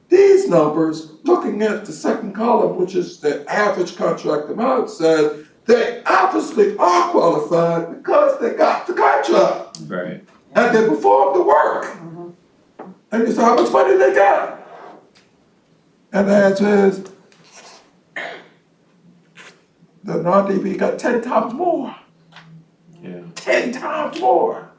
These numbers, looking at the second column, which is the average contract amount, says they obviously are qualified because they got the contract. Right. And they performed the work. And you say, how much money they got? And the answer is, the non-DB got 10 times more. Yeah. 10 times more.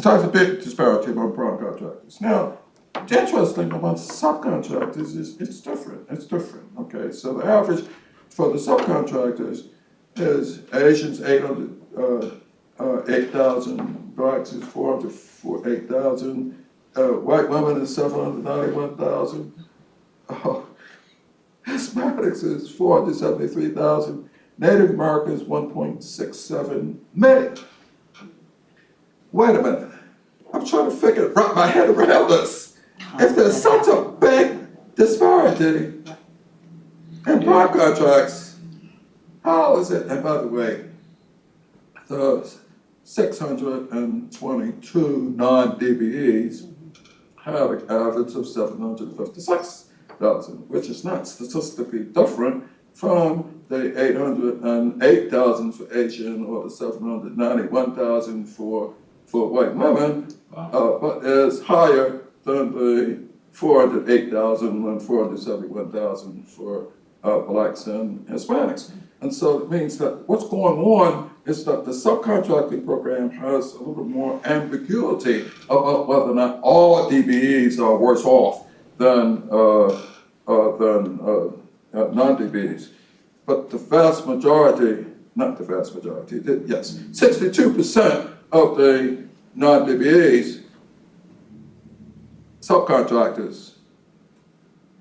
So it's a big disparity among prime contractors. Now, the interesting about subcontractors is it's different. It's different. Okay, so the average for the subcontractors is Asians 8,000, blacks is 8,000, white women is 791,000. Hispanics is 473,000. Native American is 1.67 million. Wait a minute. I'm trying to wrap my head around this. If there's such a big disparity in prime contracts, how is it? And by the way, the 622 non-DBEs have an average of 756,000, which is not statistically different from the 808,000 for Asian or the 791,000 for white women, but is higher than the 408,000 and 471,000 for blacks and Hispanics. And so it means that what's going on is that the subcontracting program has a little more ambiguity about whether or not all DBEs are worse off than non-DBEs. But the vast majority, not the vast majority, yes, 62% of the non-DBEs, subcontractors,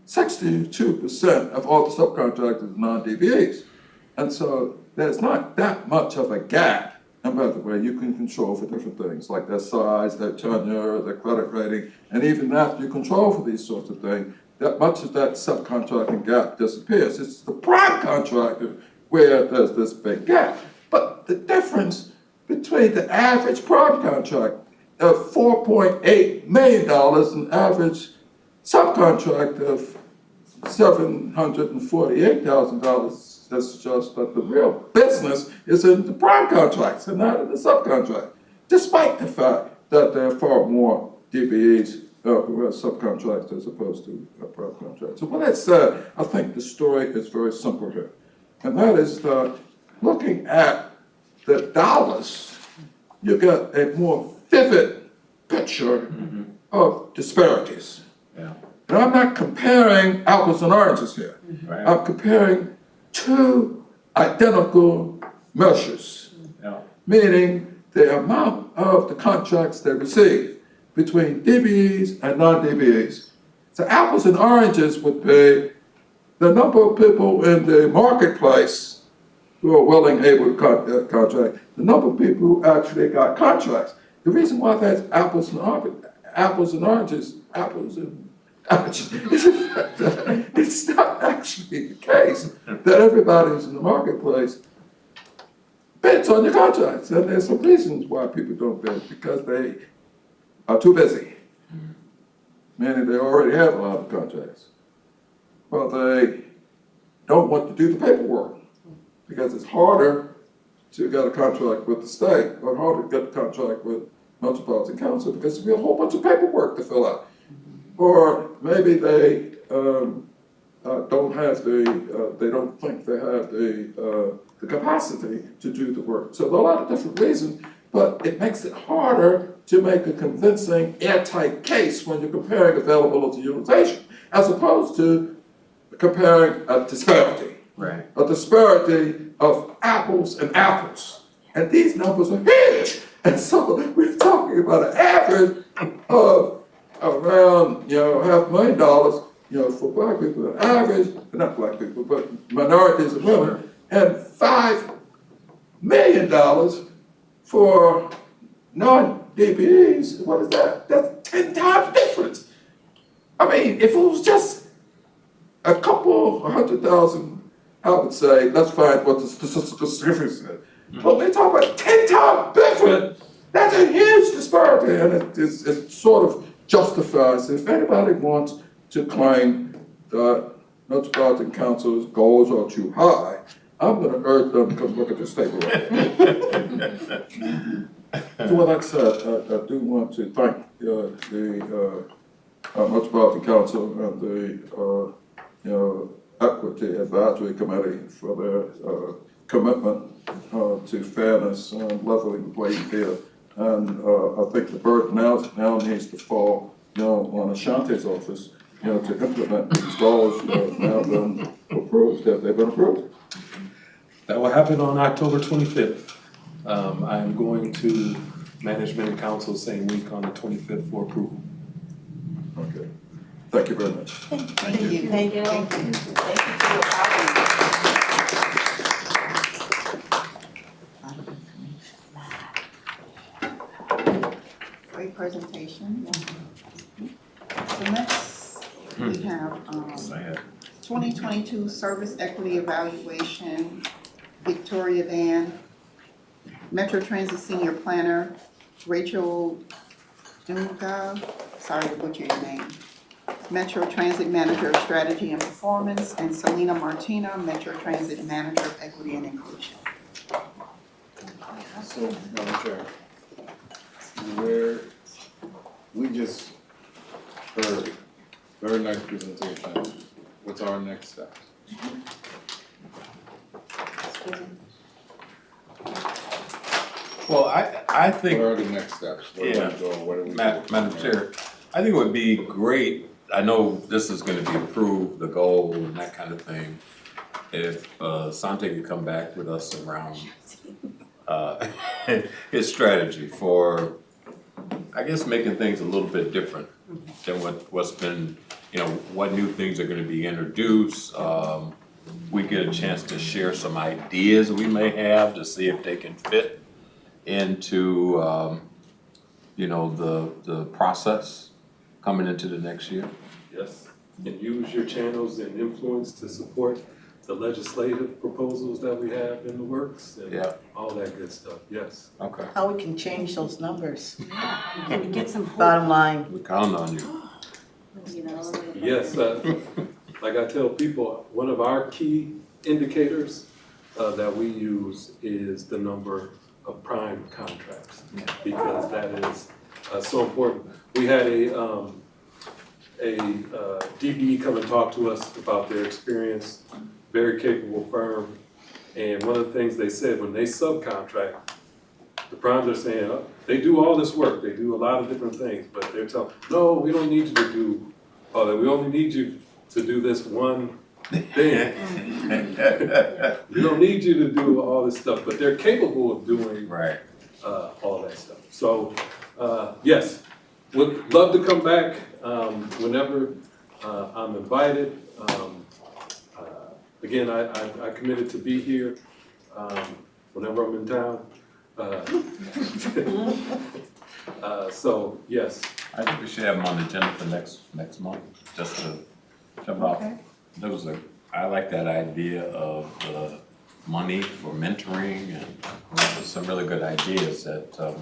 62% of all the subcontractors are non-DBEs. And so there's not that much of a gap. And by the way, you can control for different things, like their size, their tenure, their credit rating, and even after you control for these sorts of things, that much of that subcontracting gap disappears. It's the prime contractor where there's this big gap. But the difference between the average prime contract of $4.8 million and average subcontract of $748,000, that's just that the real business is in the prime contracts and not in the subcontract, despite the fact that there are far more DBEs who are subcontracts as opposed to prime contracts. So with that said, I think the story is very simple here. And that is that looking at the dollars, you get a more vivid picture of disparities. Yeah. And I'm not comparing apples and oranges here. Right. I'm comparing two identical measures, Yeah. meaning the amount of the contracts they receive between DBEs and non-DBEs. So apples and oranges would be the number of people in the marketplace who are willing and able to contract, the number of people who actually got contracts. The reason why that's apples and oranges, it's not actually the case that everybody who's in the marketplace bids on your contracts. And there's some reasons why people don't bid, because they are too busy, meaning they already have a lot of contracts. Well, they don't want to do the paperwork because it's harder to get a contract with the state or harder to get a contract with Metropolitan Council because there'll be a whole bunch of paperwork to fill out. Or maybe they don't have they don't think they have the capacity to do the work. So there are a lot of different reasons, but it makes it harder to make a convincing, airtight case when you're comparing availability utilization, as opposed to comparing a disparity. Right. A disparity of apples and apples. And these numbers are huge. And so we're talking about an average of around, $500,000, for black people, an average, not black people, but minorities and women, and $5 million for non-DBEs. What is that? That's 10 times difference. I mean, if it was just a couple, 100,000, I would say, let's find what the statistical significance is. But we're talking about 10 times different. That's a huge disparity, and it sort of justifies. If anybody wants to claim that Metropolitan Council's goals are too high, I'm going to urge them to come look at this table right here. So with that said, I do want to thank the Metropolitan Council and the Equity Advisory Committee for their commitment to fairness and leveling the playing field. And I think the burden now needs to fall, on Ashanti's office, to implement these goals that have now been approved. Have they been approved? That will happen on October 25th. I am going to Management and Council same week on the 25th for approval. Okay. Thank you very much. Thank you. Thank you. Thank you. Thank you for your Great presentation. So next, we have 2022 Service Equity Evaluation, Victoria Van, Metro Transit Senior Planner, Rachel Dunga, sorry to butcher your name, Metro Transit Manager of Strategy and Performance, and Selena Martina, Metro Transit Manager of Equity and Inclusion. So, Madam Chair, we just heard very nice presentation. What's our next step? Well, I think. What are the next steps? Where do we go? Where do we go? Madam Chair, I think it would be great, I know this is gonna be approved, the goal and that kind of thing, if Sante could come back with us around his strategy for, I guess, making things a little bit different than what's been, what new things are gonna be introduced. We get a chance to share some ideas we may have to see if they can fit into, the process coming into the next year. Yes. and use your channels and influence to support the legislative proposals that we have in the works and Yeah. all that good stuff, yes. Okay. How we can change those numbers, Can we get some hope? bottom line. We count on you. You know, Yes, like I tell people, one of our key indicators that we use is the number of prime contracts. Because that is so important. We had a DBE come and talk to us about their experience, very capable firm. And one of the things they said, when they subcontract, the primes are saying, oh, they do all this work, they do a lot of different things, but they're telling, no, we don't need you to do all that, we only need you to do this one thing. We don't need you to do all this stuff, but they're capable of doing Right. all that stuff. So, yes, would love to come back whenever I'm invited. Again, I committed to be here whenever I'm in town. So, yes. I think we should have them on the agenda for next month, just to jump off. There was I like that idea of money for mentoring, and there's some really good ideas that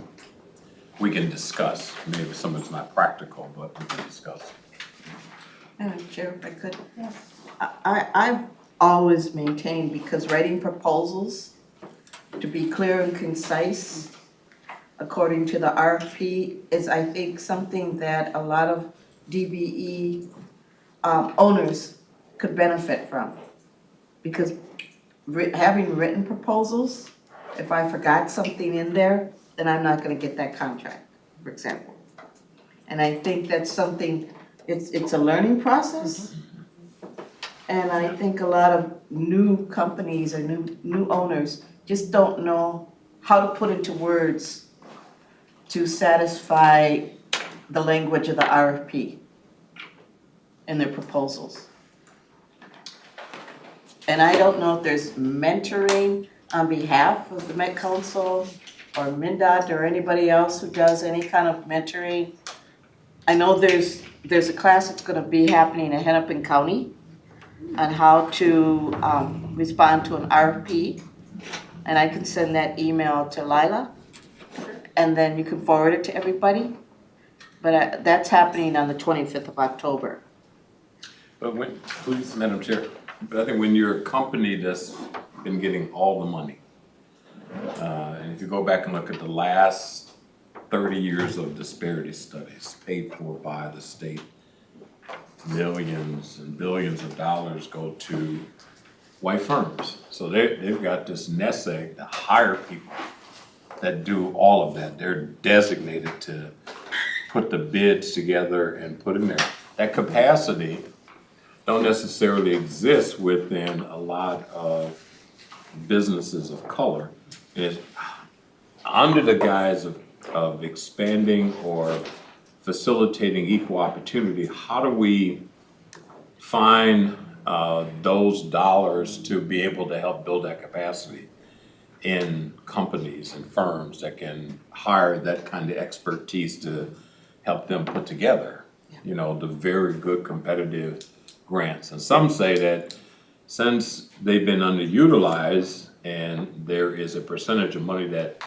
we can discuss. Maybe some of it's not practical, but we can discuss. Madam Chair, if I could. I've always maintained, because writing proposals, to be clear and concise, according to the RFP, is, I think, something that a lot of DBE owners could benefit from. Because having written proposals, if I forgot something in there, then I'm not gonna get that contract, for example. And I think that's something, it's a learning process. And I think a lot of new companies or new owners just don't know how to put into words to satisfy the language of the RFP in their proposals. And I don't know if there's mentoring on behalf of the Met Council or MnDOT or anybody else who does any kind of mentoring. I know there's a class that's gonna be happening in Hennepin County on how to respond to an RFP. And I can send that email to Lila, and then you can forward it to everybody. But that's happening on the 25th of October. But please, Madam Chair, but I think when you're a company that's been getting all the money, and if you go back and look at the last 30 years of disparity studies paid for by the state, millions and billions of dollars go to white firms. So they've got this nest egg to hire people that do all of that. They're designated to put the bids together and put in there. That capacity don't necessarily exist within a lot of businesses of color. Is under the guise of expanding or facilitating equal opportunity, how do we find those dollars to be able to help build that capacity in companies and firms that can hire that kind of expertise to help them put together, you know, the very good competitive grants? And some say that since they've been underutilized and there is a percentage of money that,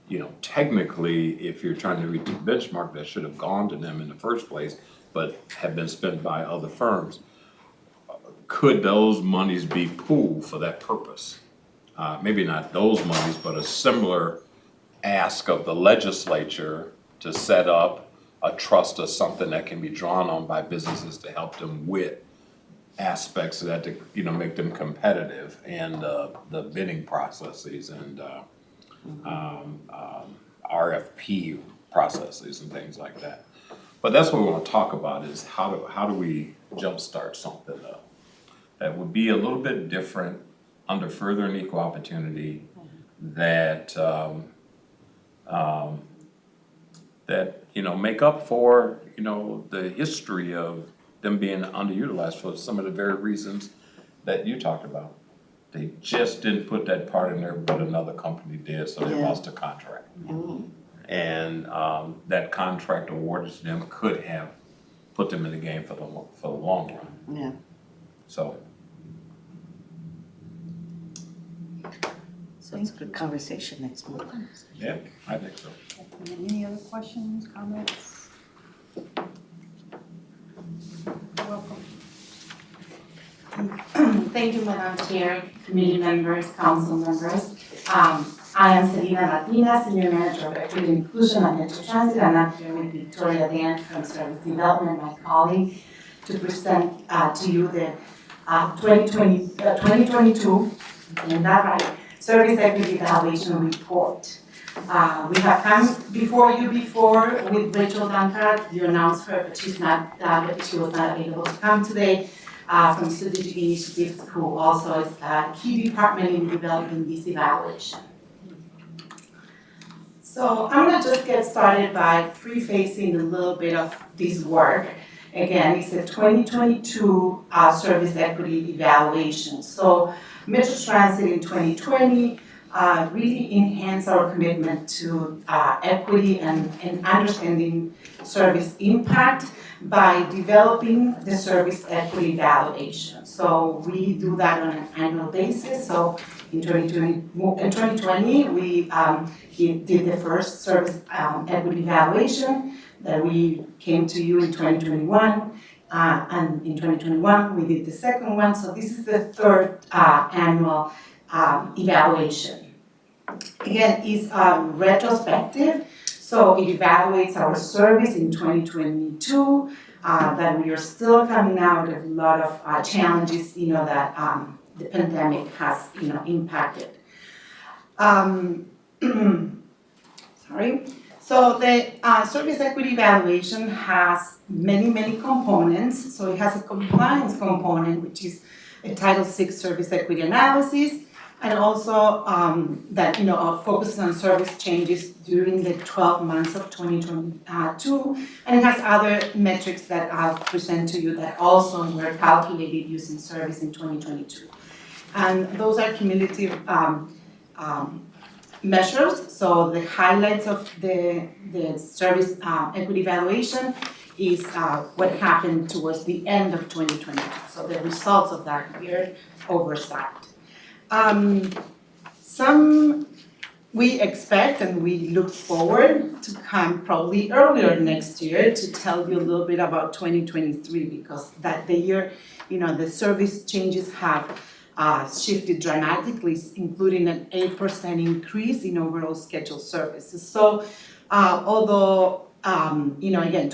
you know, technically, if you're trying to reach the benchmark, that should have gone to them in the first place, but have been spent by other firms. Could those monies be pooled for that purpose? Maybe not those monies, but a similar ask of the legislature to set up a trust or something that can be drawn on by businesses to help them with aspects of that, to, you know, make them competitive, and the bidding processes and RFP processes and things like that. But that's what we want to talk about, is how do we jumpstart something that would be a little bit different under further and equal opportunity, that that, you know, make up for, you know, the history of them being underutilized for some of the very reasons that you talked about. They just didn't put that part in there, but another company did, so they lost a contract. And that contract awarded to them could have put them in the game for the long run. Yeah. So, So it's a good conversation next month. yeah, I think so. Any other questions, comments? Welcome. Thank you, Madam Chair, committee members, council members. I am Selena Latina, Senior Manager of Equity and Inclusion at Metro Transit, and I'm here with Victoria Dan from Service Development, my colleague, to present to you the 2022, and that right, Service Equity Evaluation Report. We have come before you before with Rachel Duncan. You announced her, but she was not able to come today. From Strategic Initiatives, who also is a key department in developing this evaluation. So I'm gonna just get started by prefacing a little bit of this work. Again, it's a 2022 service equity evaluation. So Metro Transit in 2020 really enhanced our commitment to equity and understanding service impact by developing the service equity evaluation. So we do that on an annual basis. So in 2020 we did the first service equity evaluation that we came to you in 2021. And in 2021 we did the second one. So this is the third annual evaluation. Again, it's retrospective. So it evaluates our service in 2022, that we are still coming out of a lot of challenges, that the pandemic has, impacted. Sorry. So the service equity evaluation has many components. So it has a compliance component, which is a Title VI service equity analysis. And also that, focuses on service changes during the 12 months of 2022. And it has other metrics that I'll present to you that also were calculated using service in 2022. And those are cumulative measures. So the highlights of the service equity evaluation is what happened towards the end of 2022. So the results of that year oversight. We expect and we look forward to come probably earlier next year to tell you a little bit about 2023, because the year, the service changes have shifted dramatically, including an 8% increase in overall scheduled services. So although again,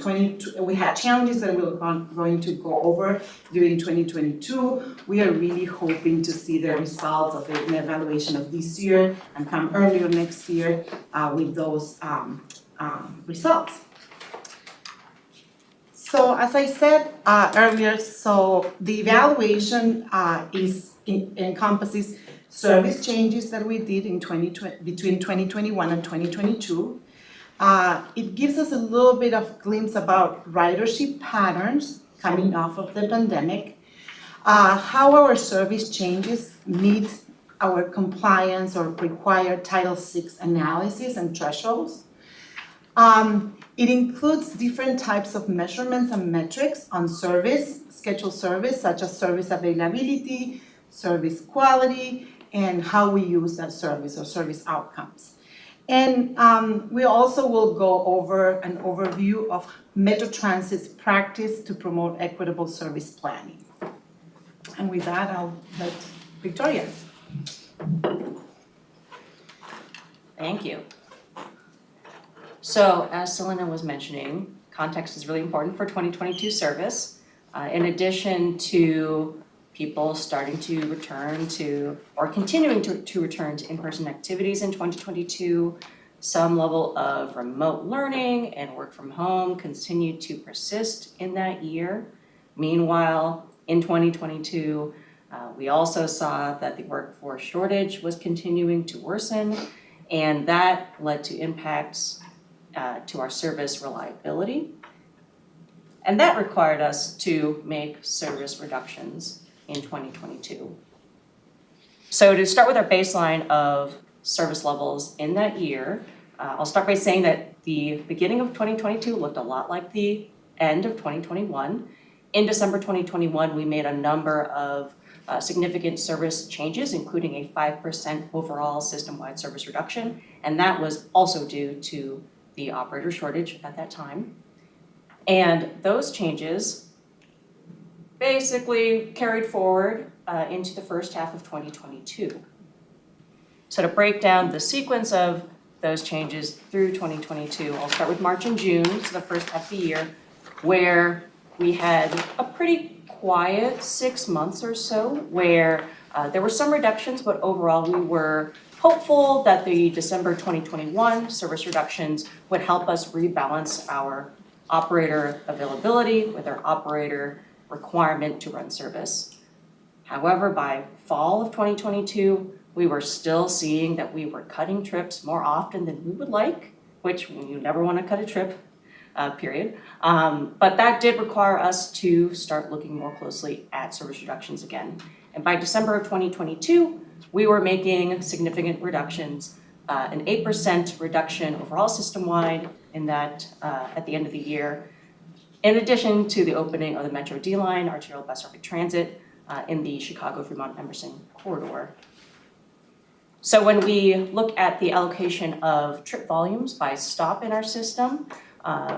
we had challenges that we're going to go over during 2022. We are really hoping to see the results of an evaluation of this year and come earlier next year with those results. So as I said earlier, so the evaluation encompasses service changes that we did in between 2021 and 2022. It gives us a little bit of glimpse about ridership patterns coming off of the pandemic, how our service changes meet our compliance or required Title VI analysis and thresholds. It includes different types of measurements and metrics on scheduled service, such as service availability, service quality, and how we use that service or service outcomes. And we also will go over an overview of Metro Transit's practice to promote equitable service planning. And with that, I'll let Victoria. Thank you. So as Selena was mentioning, context is really important for 2022 service. In addition to people starting to return to, or continuing to return to in-person activities in 2022, some level of remote learning and work from home continued to persist in that year. Meanwhile, in 2022, we also saw that the workforce shortage was continuing to worsen, and that led to impacts to our service reliability. And that required us to make service reductions in 2022. So to start with our baseline of service levels in that year, I'll start by saying that the beginning of 2022 looked a lot like the end of 2021. In December 2021, we made a number of significant service changes, including a 5% overall system-wide service reduction, and that was also due to the operator shortage at that time. And those changes basically carried forward into the first half of 2022. So to break down the sequence of those changes through 2022, I'll start with March and June, so the first half of the year, where we had a pretty quiet 6 months or so, where there were some reductions, but overall we were hopeful that the December 2021 service reductions would help us rebalance our operator availability with our operator requirement to run service. However, by fall of 2022, we were still seeing that we were cutting trips more often than we would like, which you never want to cut a trip, period. But that did require us to start looking more closely at service reductions again. And by December of 2022, we were making significant reductions, an 8% reduction overall system-wide in that at the end of the year, in addition to the opening of the Metro D line, arterial bus rapid transit in the Chicago, Fremont, Emerson corridor. So when we look at the allocation of trip volumes by stop in our system,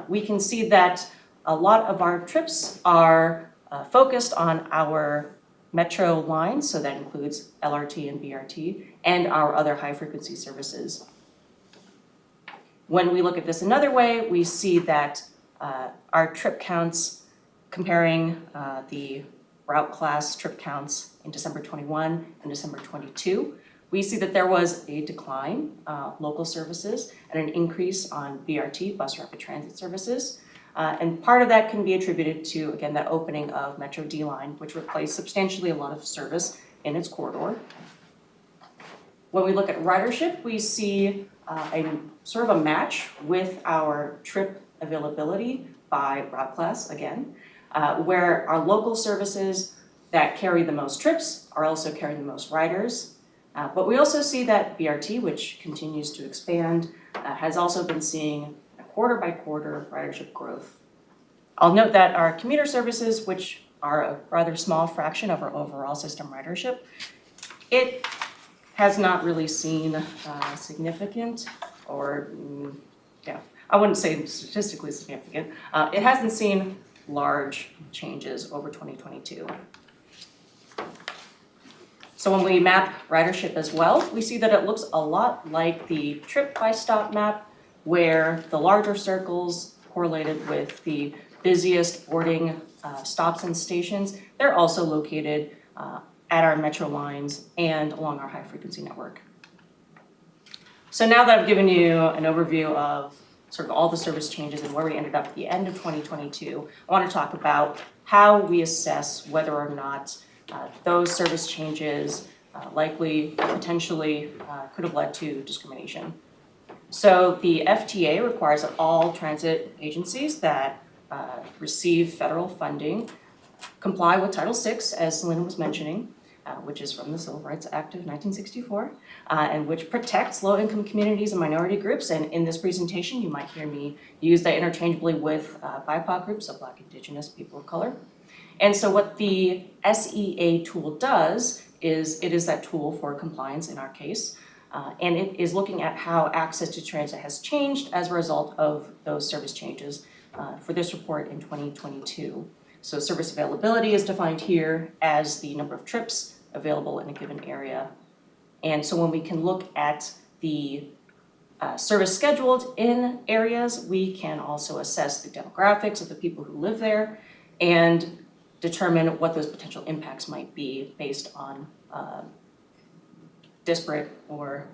we can see that a lot of our trips are focused on our Metro lines, so that includes LRT and BRT, and our other high-frequency services. When we look at this another way, we see that our trip counts, comparing the route class trip counts in December 21 and December 22, we see that there was a decline, local services, and an increase on BRT, bus rapid transit services. And part of that can be attributed to, again, that opening of Metro D line, which replaced substantially a lot of service in its corridor. When we look at ridership, we see a sort of a match with our trip availability by route class, again, where our local services that carry the most trips are also carrying the most riders. But we also see that BRT, which continues to expand, has also been seeing quarter by quarter ridership growth. I'll note that our commuter services, which are a rather small fraction of our overall system ridership, it has not really seen significant, or I wouldn't say statistically significant. It hasn't seen large changes over 2022. So when we map ridership as well, we see that it looks a lot like the trip by stop map, where the larger circles correlated with the busiest boarding stops and stations. They're also located at our metro lines and along our high frequency network. So now that I've given you an overview of sort of all the service changes and where we ended up at the end of 2022, I want to talk about how we assess whether or not those service changes likely, potentially could have led to discrimination. So the FTA requires that all transit agencies that receive federal funding comply with Title VI, as Selena was mentioning, which is from the Civil Rights Act of 1964, and which protects low-income communities and minority groups. And in this presentation, you might hear me use that interchangeably with BIPOC groups, so Black, Indigenous, people of color. And so what the SEA tool does is it is that tool for compliance in our case. And it is looking at how access to transit has changed as a result of those service changes for this report in 2022. So service availability is defined here as the number of trips available in a given area. And so when we can look at the service scheduled in areas, we can also assess the demographics of the people who live there and determine what those potential impacts might be based on disparate or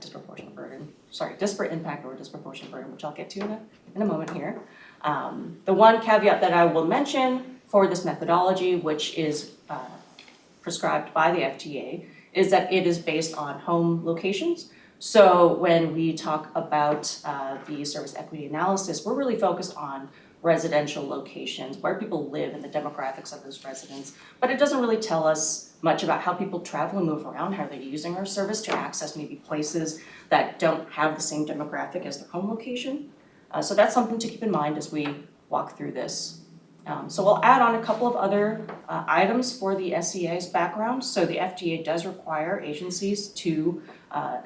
disproportionate burden. Disparate impact or disproportionate burden, which I'll get to in a moment here. The one caveat that I will mention for this methodology, which is prescribed by the FTA, is that it is based on home locations. So when we talk about the service equity analysis, we're really focused on residential locations, where people live and the demographics of those residents. But it doesn't really tell us much about how people travel and move around, how they're using our service to access maybe places that don't have the same demographic as their home location. So that's something to keep in mind as we walk through this. So we'll add on a couple of other items for the SEA's background. So the FDA does require agencies to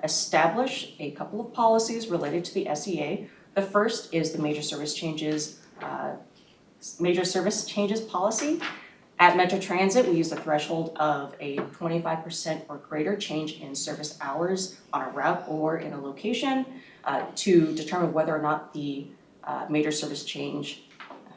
establish a couple of policies related to the SEA. The first is the major service changes policy. At Metro Transit, we use a threshold of a 25% or greater change in service hours on a route or in a location to determine whether or not the major service change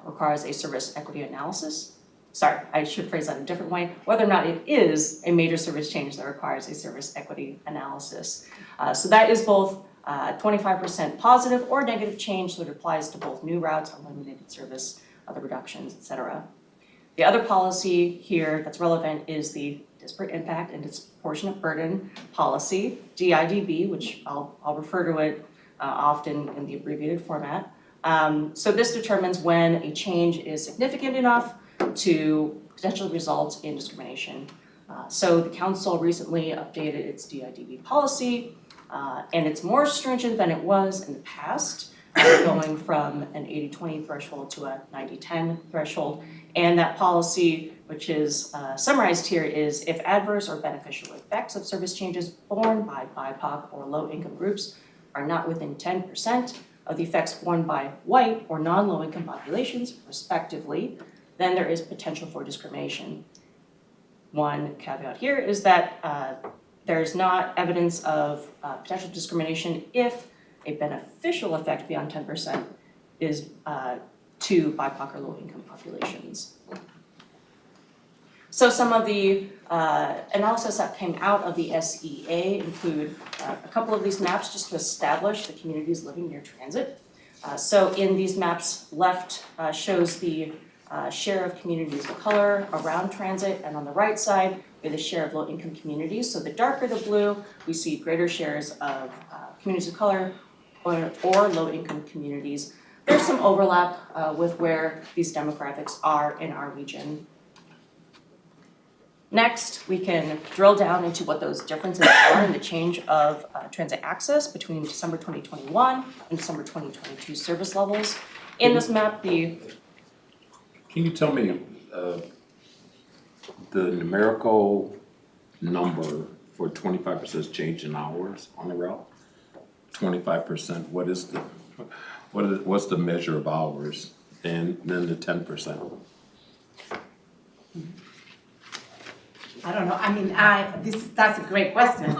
requires a service equity analysis. Sorry, I should phrase that a different way. Whether or not it is a major service change that requires a service equity analysis. So that is both 25% positive or negative change, so it applies to both new routes, eliminated service, other reductions, etc. The other policy here that's relevant is the disparate impact and disproportionate burden policy, DIDB, which I'll refer to it often in the abbreviated format. So this determines when a change is significant enough to potentially result in discrimination. So the council recently updated its DIDB policy, and it's more stringent than it was in the past, going from an 80-20 threshold to a 90-10 threshold. And that policy, which is summarized here, is if adverse or beneficial effects of service changes borne by BIPOC or low-income groups are not within 10% of the effects borne by white or non-low-income populations, respectively, then there is potential for discrimination. One caveat here is that there's not evidence of potential discrimination if a beneficial effect beyond 10% is to BIPOC or low-income populations. So some of the analysis that came out of the SEA include a couple of these maps just to establish the communities living near transit. So in these maps, left shows the share of communities of color around transit, and on the right side are the share of low-income communities. So the darker the blue, we see greater shares of communities of color or low-income communities. There's some overlap with where these demographics are in our region. Next, we can drill down into what those differences are in the change of transit access between December 2021 and December 2022 service levels. In this map, Can you tell me the numerical number for 25% change in hours on the route? 25%, what's the measure of hours? And then the 10%? I don't know, I mean, that's a great question.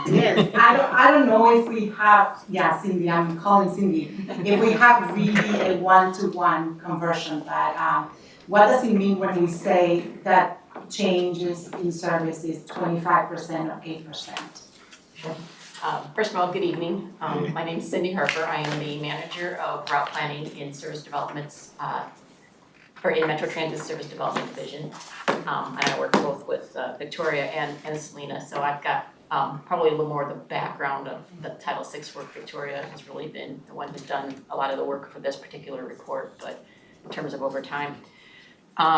Yes, I don't know if we have, yeah, Cindy, I'm calling Cindy, if we have really a one-to-one conversion, but what does it mean when we say that changes in service is 25% or 8%? First of all, good evening. My name is Cindy Harper. I am the manager of route planning in service developments, or in Metro Transit Service Development Division. And I work both with Victoria and Selena, so I've got probably a little more of the background of the Title VI work. Victoria has really been the one who's done a lot of the work for this particular report, but in terms of overtime.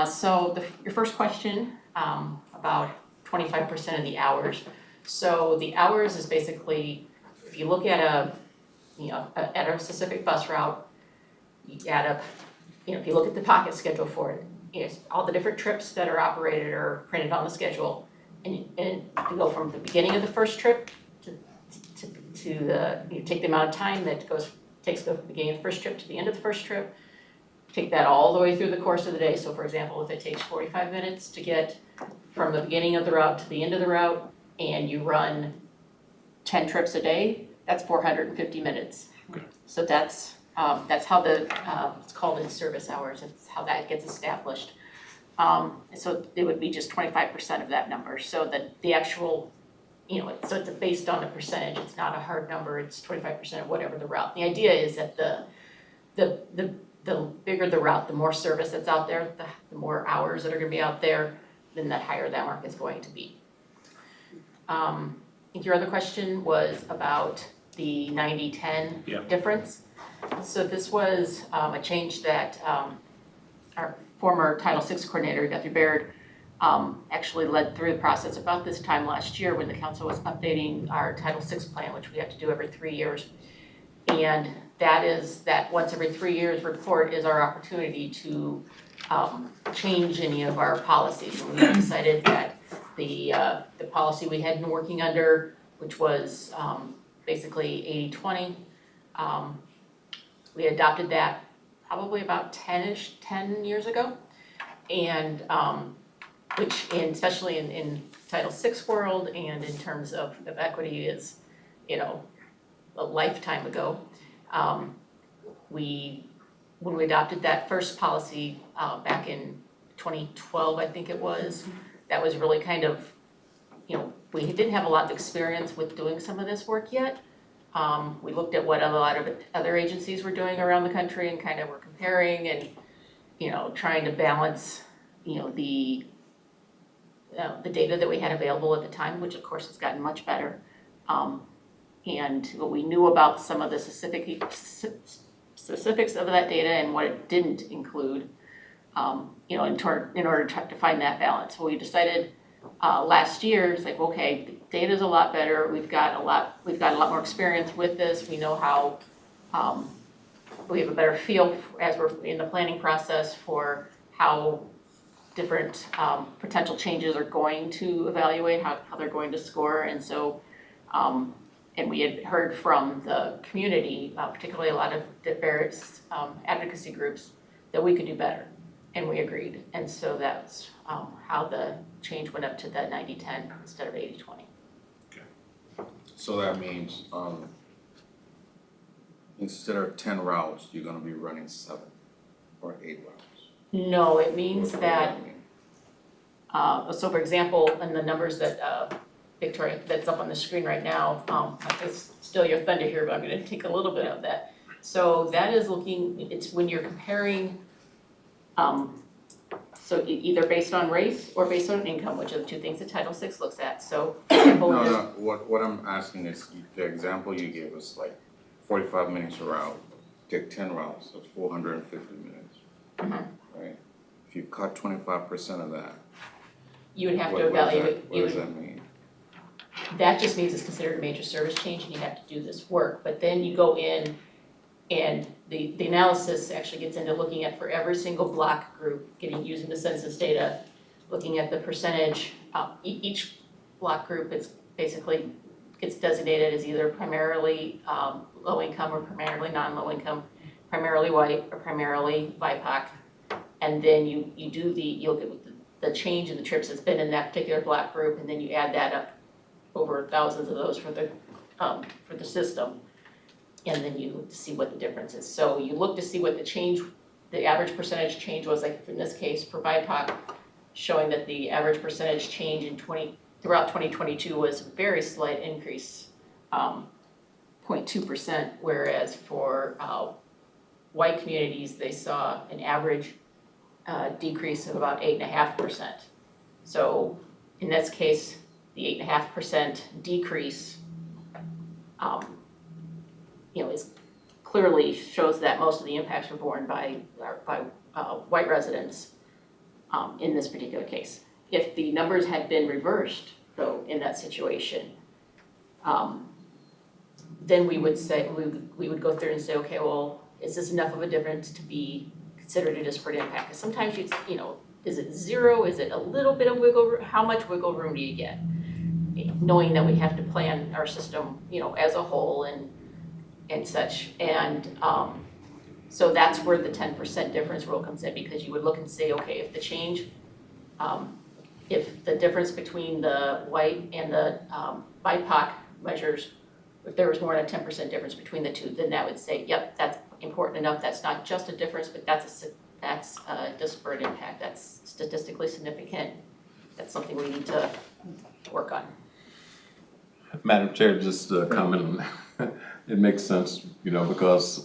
So your first question about 25% of the hours. So the hours is basically, if you look at a specific bus route, you add up, if you look at the pocket schedule for it, it's all the different trips that are operated or printed on the schedule, and you go from the beginning of the first trip to the, you take the amount of time that takes the beginning of the first trip to the end of the first trip, take that all the way through the course of the day. So for example, if it takes 45 minutes to get from the beginning of the route to the end of the route, and you run 10 trips a day, that's 450 minutes. Okay. So that's how it's called in service hours. It's how that gets established. So it would be just 25% of that number. So that the actual, so it's based on a percentage. It's not a hard number. It's 25% of whatever the route. The idea is that the bigger the route, the more service that's out there, the more hours that are going to be out there, then the higher that mark is going to be. I think your other question was about the 90-10 difference. So this was a change that our former Title VI coordinator, Dr. Baird, actually led through the process about this time last year when the council was updating our Title VI plan, which we have to do every 3 years. And that once every 3 years report is our opportunity to change any of our policies. And we decided that the policy we had been working under, which was basically 80-20, we adopted that probably about 10 years ago. And which, especially in Title VI world and in terms of equity is, a lifetime ago. When we adopted that first policy back in 2012, I think it was, that was really kind of, we didn't have a lot of experience with doing some of this work yet. We looked at what a lot of other agencies were doing around the country and kind of were comparing and, trying to balance, the data that we had available at the time, which of course has gotten much better. And what we knew about some of the specifics of that data and what it didn't include, in order to find that balance. So we decided last year, it's like, okay, the data's a lot better. We've got a lot more experience with this. We know how, we have a better feel as we're in the planning process for how different potential changes are going to evaluate, how they're going to score. And so, and we had heard from the community, particularly a lot of the various advocacy groups, that we could do better, and we agreed. And so that's how the change went up to that 90-10 instead of 80-20. So that means, instead of 10 routes, you're gonna be running 7 or 8 routes? No, it means What that, does mean? so for example, in the numbers that Victoria, that's up on the screen right now, it's still your thunder here, but I'm gonna take a little bit of that. So that is it's when you're comparing, so either based on race or based on income, which are the two things that Title VI looks at. So for example, No, what I'm asking is, the example you gave was like 45 minutes a route, take 10 routes, that's 450 minutes, right? If you cut 25% of that, you would have to what evaluate. does that mean? That just means it's considered a major service change and you have to do this work. But then you go in and the analysis actually gets into looking at for every single block group, using the census data, looking at the percentage. Each block group is basically gets designated as either primarily low income or primarily non-low income, primarily white or primarily BIPOC. And then you'll get the change in the trips that's been in that particular block group, and then you add that up over thousands of those for the system, and then you see what the difference is. So you look to see what the average percentage change was, like in this case for BIPOC, showing that the average percentage change throughout 2022 was a very slight increase, 0.2%, whereas for white communities, they saw an average decrease of about 8.5%. So in this case, the 8.5% decrease, is clearly shows that most of the impacts were borne by white residents in this particular case. If the numbers had been reversed, though, in that situation, then we would say we would go through and say, okay, well, is this enough of a difference to be considered a disparate impact? Because sometimes is it zero? Is it a little bit of wiggle room? How much wiggle room do you get? Knowing that we have to plan our system, as a whole and such. And so that's where the 10% difference rule comes in, because you would look and say, okay, if the change, if the difference between the white and the BIPOC measures, if there was more than a 10% difference between the two, then that would say, yep, that's important enough. That's not just a difference, but that's a disparate impact. That's statistically significant. That's something we need to work on. Madam Chair, just a comment on it makes sense, because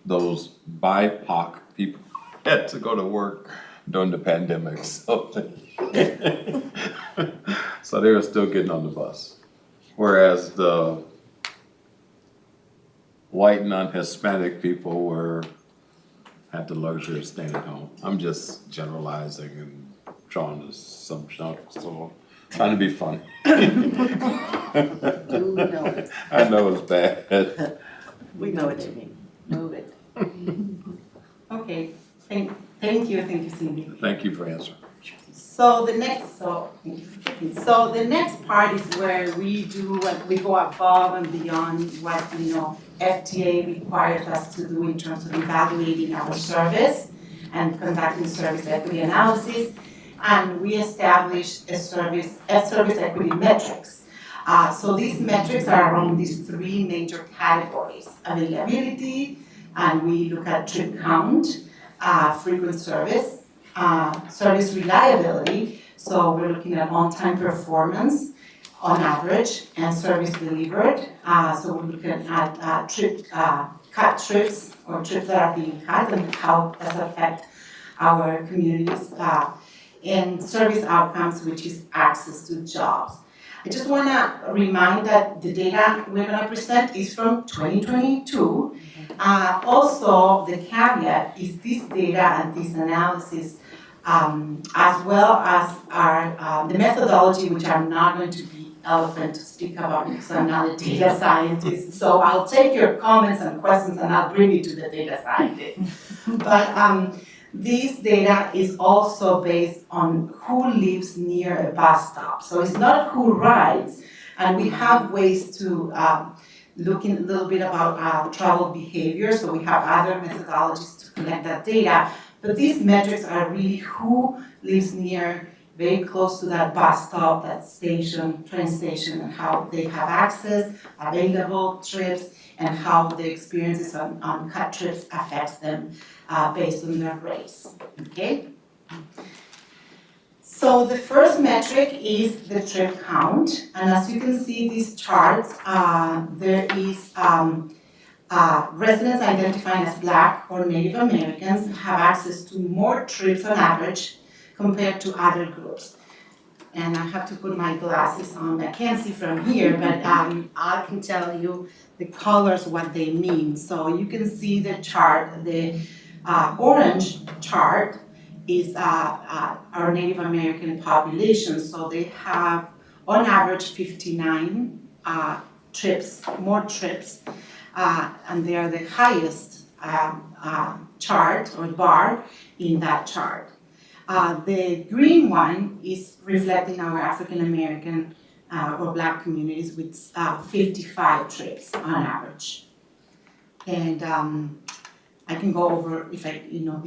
those BIPOC people had to go to work during the pandemic, so so they were still getting on the bus. Whereas the white non-Hispanic people had the luxury of staying at home. I'm just generalizing and drawing assumptions, so trying to be funny. Do know. I know it's bad. We know what you mean. you for answering. So the next part is where we go above and beyond what, FTA requires us to do in terms of evaluating our service and conducting service equity analysis. And we establish a service equity metrics. So these metrics are around these three major categories: availability, and we look at trip count, frequent service, service reliability. So we're looking at on-time performance on average and service delivered. So we're looking at cut trips or trips that are being cut and how does it affect our communities, and service outcomes, which is access to jobs. I just want to remind that the data we're going to present is from 2022. Also, the caveat is this data and this analysis, as well as our the methodology, which I'm not going to be eloquent to speak about because I'm not a data scientist. So I'll take your comments and questions and I'll bring it to the data scientist. But this data is also based on who lives near a bus stop. So it's not who rides, and we have ways to look in a little bit about travel behavior. So we have other methodologies to collect that data, but these metrics are really who lives near, very close to that bus stop, that station, train station, and how they have access, available trips, and how the experiences on cut trips affects them based on their race, okay? So the first metric is the trip count, and as you can see these charts, there is residents identifying as Black or Native Americans have access to more trips on average compared to other groups. And I have to put my glasses on. I can't see from here, but I can tell you the colors, what they mean. So you can see the chart, the orange chart is our Native American population. So they have, on average, 59 trips, more trips, and they are the highest chart or bar in that chart. The green one is reflecting our African American or Black communities with 55 trips on average. And I can go over if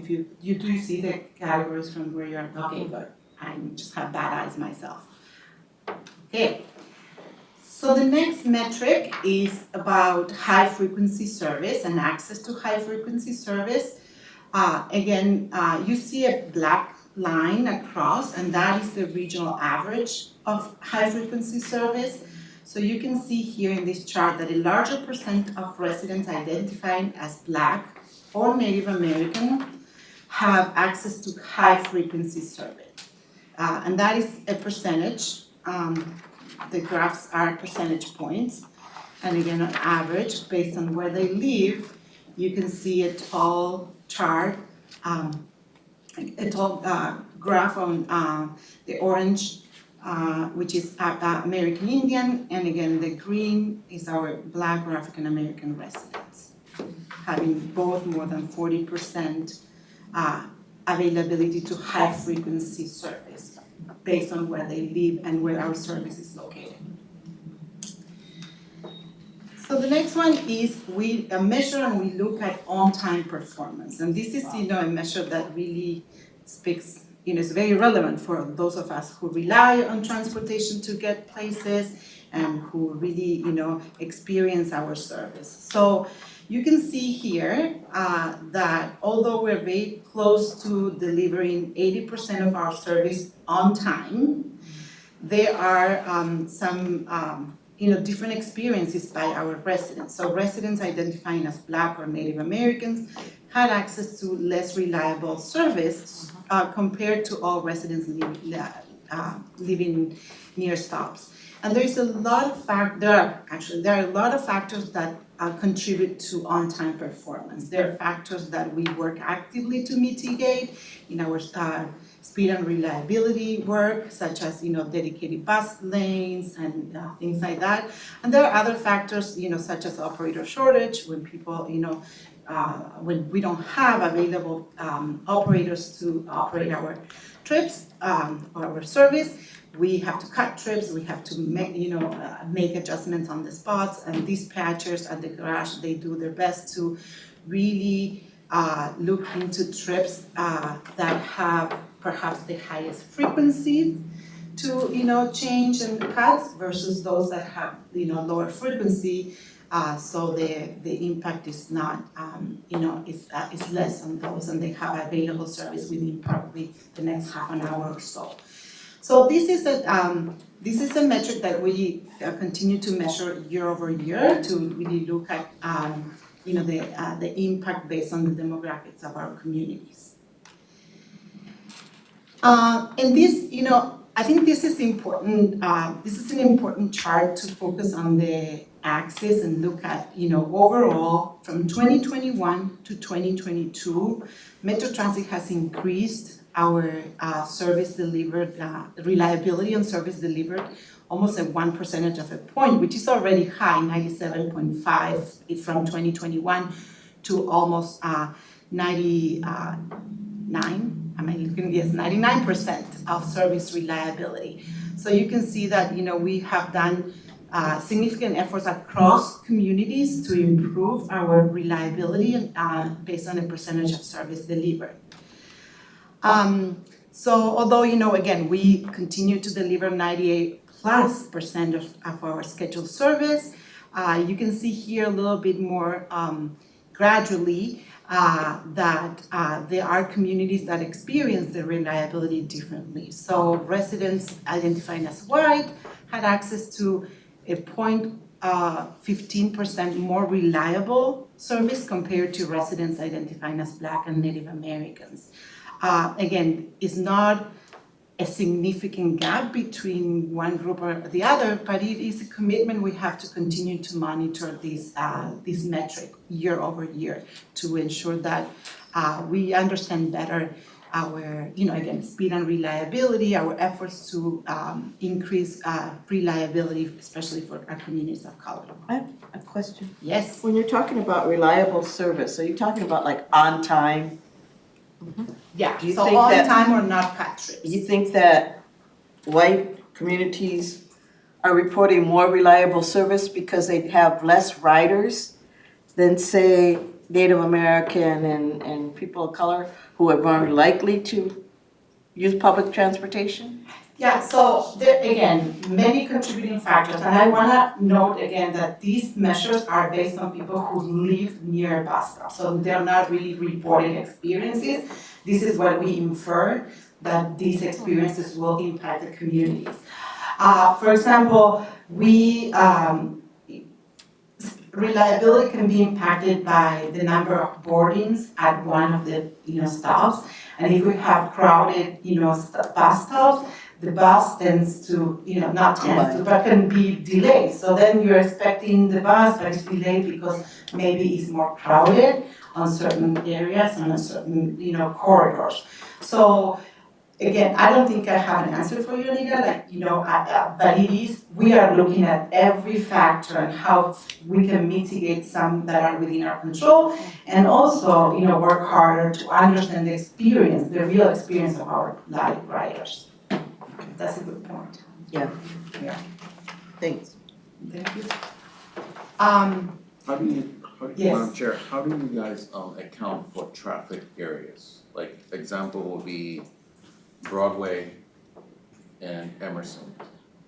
you do see the categories from where you're looking, but I just have bad eyes myself. Okay. So the next metric is about high frequency service and access to high frequency service. Again, you see a black line across, and that is the regional average of high frequency service. So you can see here in this chart that a larger percent of residents identifying as Black or Native American have access to high frequency service. And that is a percentage. The graphs are percentage points. And again, on average, based on where they live, you can see a tall chart, a tall graph on the orange, which is American Indian, and again, the green is our Black or African American residents, having both more than 40% availability to high frequency service based on where they live and where our service is located. So the next one is we measure and we look at on-time performance. And this is, a measure that really speaks, is very relevant for those of us who rely on transportation to get places and who really, experience our service. So you can see here that although we're very close to delivering 80% of our service on time, there are some different experiences by our residents. So residents identifying as Black or Native Americans had access to less reliable service compared to all residents living near stops. And there are a lot of factors that contribute to on-time performance. There are factors that we work actively to mitigate in our speed and reliability work, such as dedicated bus lanes and things like that. And there are other factors, such as operator shortage, when people when we don't have available operators to operate our trips, our service, we have to cut trips, we have to make adjustments on the spots, and dispatchers at the garage, they do their best to really look into trips that have perhaps the highest frequency to change and cuts versus those that have lower frequency, so the impact is not is less on those, and they have available service within probably the next half an hour or so. So this is a metric that we continue to measure year over year to really look at the impact based on the demographics of our communities. And this, I think this is important. This is an important chart to focus on the axis and look at, overall from 2021 to 2022, Metro Transit has increased our service delivered, reliability on service delivered, almost at 1% of a point, which is already high, 97.5 from 2021 to almost 99% of service reliability. So you can see that, we have done significant efforts across communities to improve our reliability based on the percentage of service delivered. So although, again, we continue to deliver 98+% of our scheduled service, you can see here a little bit more gradually that there are communities that experience the reliability differently. So residents identifying as white had access to a 15% more reliable service compared to residents identifying as Black and Native Americans. Again, it's not a significant gap between one group or the other, but it is a commitment we have to continue to monitor this metric year over year to ensure that we understand better our, again, speed and reliability, our efforts to increase reliability, especially for our communities of color. I have a question. Yes. When you're talking about reliable service, are you talking about like on time? Yeah, Do you so think on that- time or not cut trips. You think that white communities are reporting more reliable service because they have less riders than, say, Native American and people of color who are more likely to use public transportation? Yeah, so there, again, many contributing factors, and I wanna note again that these measures are based on people who live near bus stops, so they're not really reported experiences. This is what we infer, that these experiences will impact the communities. For example, reliability can be impacted by the number of boardings at one of the stops, and if we have crowded bus stops, the bus tends to, but can be delayed. So then you're expecting the bus, but it's delayed because maybe it's more crowded on certain areas and on certain, corridors. So again, I don't think I have an answer for you, Anita, but we are looking at every factor and how we can mitigate some that are within our control, and also, work harder to understand the experience, the real experience of our live riders. That's a good point. Yeah. Yeah. Thanks. Thank you. Madam Chair, how do you guys account for traffic areas? Like, example will be Broadway and Emerson.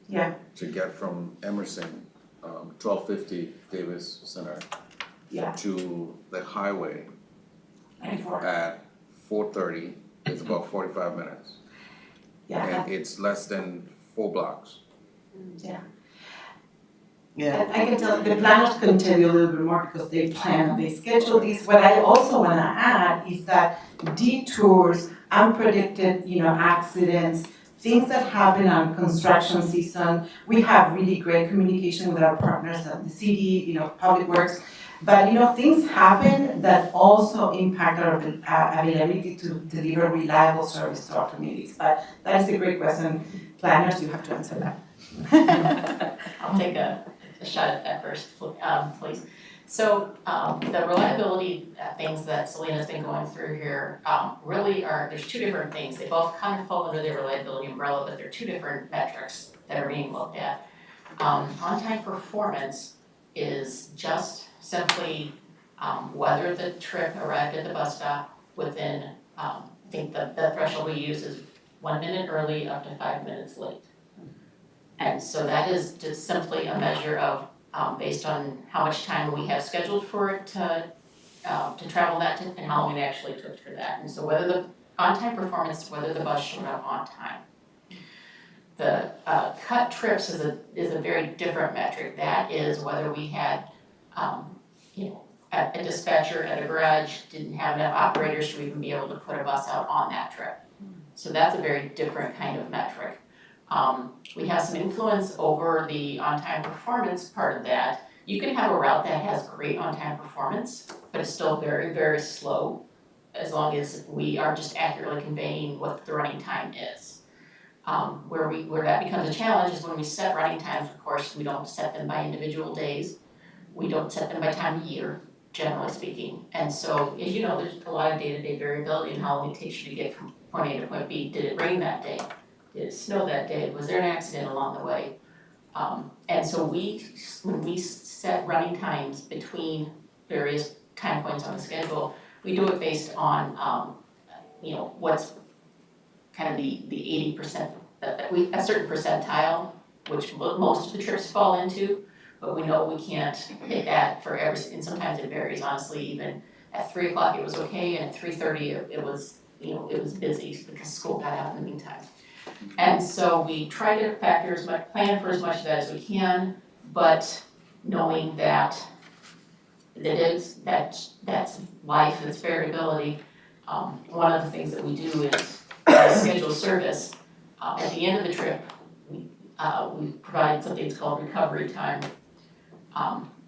Yeah. To get from Emerson, 1250 Davis Center to the highway 94. at 4:30 is about 45 minutes. Yeah. And it's less than 4 blocks. Yeah. Yeah. And I can tell, the planners can tell you a little bit more because they plan, they schedule these. What I also wanna add is that detours, unpredicted, accidents, things that happen on construction season, we have really great communication with our partners at the city, Public Works. But things happen that also impact our ability to deliver reliable service to our communities. But that is a great question. Planners, you have to answer that. I'll take a shot at that first, please. So, the reliability things that Selena's been going through here, really there's two different things. They both kind of fall under the reliability umbrella, but they're two different metrics that are being looked at. On-time performance is just simply, whether the trip arrived at the bus stop within, I think the threshold we use is 1 minute early up to 5 minutes late. And so that is just simply a measure of, based on how much time we have scheduled for it to travel that and how long it actually took for that. And so whether the on-time performance, whether the bus showed up on time. The cut trips is a very different metric. That is whether we had, a dispatcher at a garage didn't have enough operators to even be able to put a bus out on that trip. So that's a very different kind of metric. We have some influence over the on-time performance part of that. You can have a route that has great on-time performance, but it's still very, very slow, as long as we are just accurately conveying what the running time is. Where that becomes a challenge is when we set running times. Of course, we don't set them by individual days. We don't set them by time of year, generally speaking. And so, as you know, there's a lot of day-to-day variability in how long it takes you to get from point A to point B. Did it rain that day? Did it snow that day? Was there an accident along the way? And so when we set running times between various time points on the schedule, we do it based on, what's kind of the 80%, a certain percentile, which most of the trips fall into, but we know we can't hit that for and sometimes it varies, honestly. Even at 3 o'clock it was okay, and at 3:30 it was busy because school got out in the meantime. And so we try to plan for as much of that as we can, but knowing that that's life, it's variability. One of the things that we do is schedule service. At the end of the trip, we provide something that's called recovery time.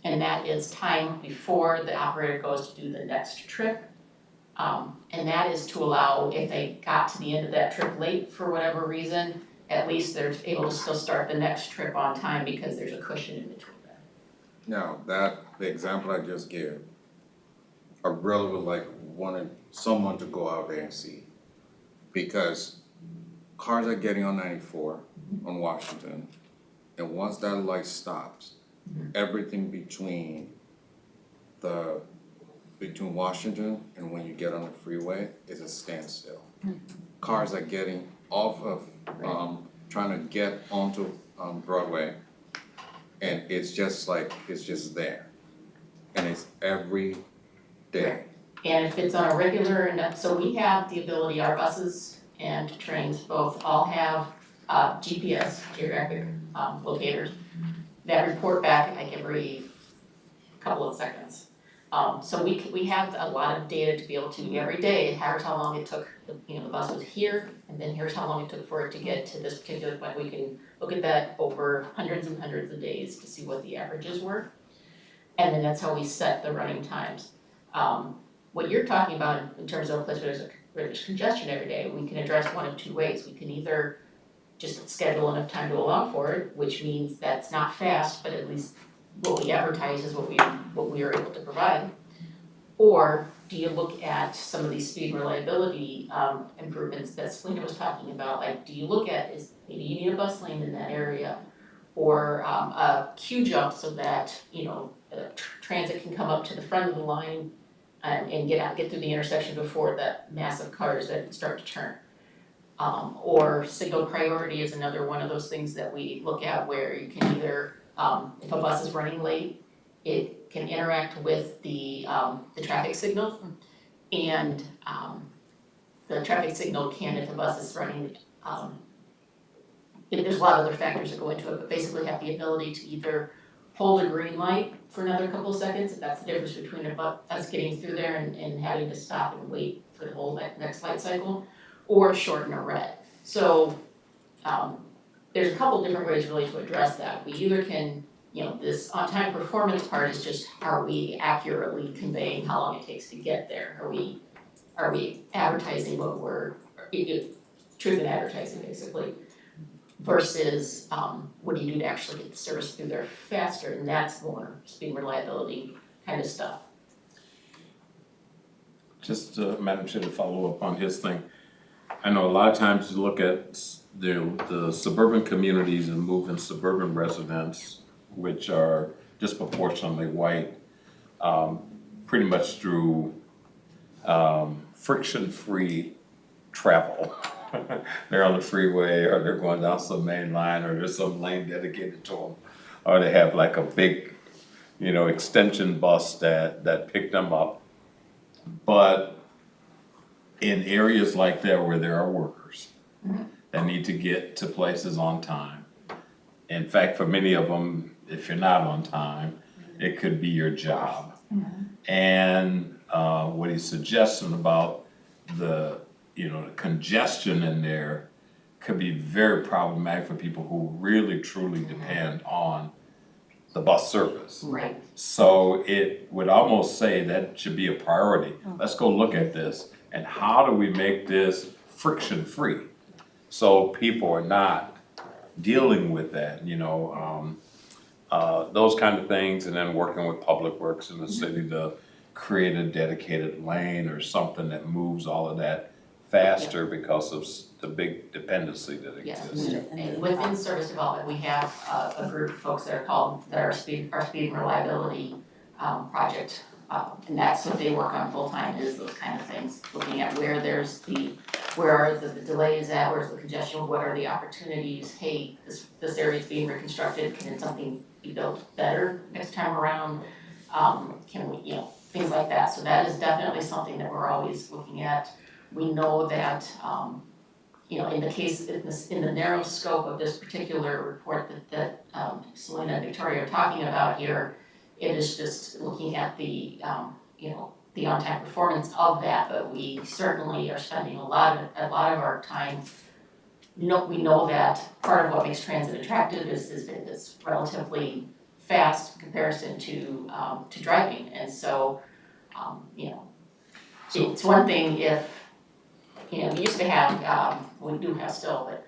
And that is time before the operator goes to do the next trip. And that is to allow, if they got to the end of that trip late for whatever reason, at least they're able to still start the next trip on time because there's a cushion in between that. Now, the example I just gave, I really would wanted someone to go out there and see. Because cars are getting on 94 on Washington, and once that light stops, everything between Washington and when you get on the freeway is a standstill. Cars are getting off of, trying to get onto Broadway, and it's just there. And it's every day. And if it's on a regular, so we have the ability, our buses and trains both all have GPS, geographic locators, that report back like every couple of seconds. So we have a lot of data to be able to, every day, here's how long it took, the bus was here, and then here's how long it took for it to get to this particular point. We can look at that over hundreds and hundreds of days to see what the averages were. And then that's how we set the running times. What you're talking about in terms of a place where there's congestion every day, we can address one of two ways. We can either just schedule enough time to allow for it, which means that's not fast, but at least what we advertise is what we are able to provide. Or do you look at some of these speed and reliability improvements that Selena was talking about? Like, do you look at, maybe you need a bus lane in that area, or a queue jump so that transit can come up to the front of the line and get through the intersection before that massive cars that start to turn. Or signal priority is another one of those things that we look at, where you can either, if a bus is running late, it can interact with the traffic signal, and the traffic signal can, if the bus is running, there's a lot of other factors that go into it, but basically have the ability to either hold a green light for another couple of seconds, if that's the difference between us getting through there and having to stop and wait for the whole next light cycle, or shorten a red. So there's a couple different ways really to address that. We either can, this on-time performance part is just, are we accurately conveying how long it takes to get there? Are we advertising what we're, truth in advertising basically, versus what do you do to actually get the service through there faster? And that's more speed and reliability kind of stuff. Just, Madam Chair, to follow up on his thing, I know a lot of times you look at the suburban communities and moving suburban residents, which are disproportionately white, pretty much through friction-free travel. They're on the freeway, or they're going down some main line, or there's some lane dedicated to them, or they have like a big, extension bus that picked them up. But in areas like that where there are workers that need to get to places on time, in fact, for many of them, if you're not on time, it could be your job. And what he's suggesting about the congestion in there could be very problematic for people who really truly depend on the bus service. Right. So it would almost say that should be a priority. Let's go look at this, and how do we make this friction-free? So people are not dealing with that, those kind of things, and then working with Public Works in the city to create a dedicated lane or something that moves all of that faster because of the big dependency that exists. And within service development, we have a group of folks that are our speed and reliability project. And that's what they work on full time, is those kind of things, looking at where are the delays at, where's the congestion, what are the opportunities, hey, this area is being reconstructed, can something be built better next time around? Can we, things like that. So that is definitely something that we're always looking at. We know that, in the case, in the narrow scope of this particular report that Selena and Victoria are talking about here, it is just looking at the on-time performance of that, but we certainly are spending a lot of our time. We know that part of what makes transit attractive is it's relatively fast in comparison to driving, and so, it's one thing if, we used to have, we do have still, but,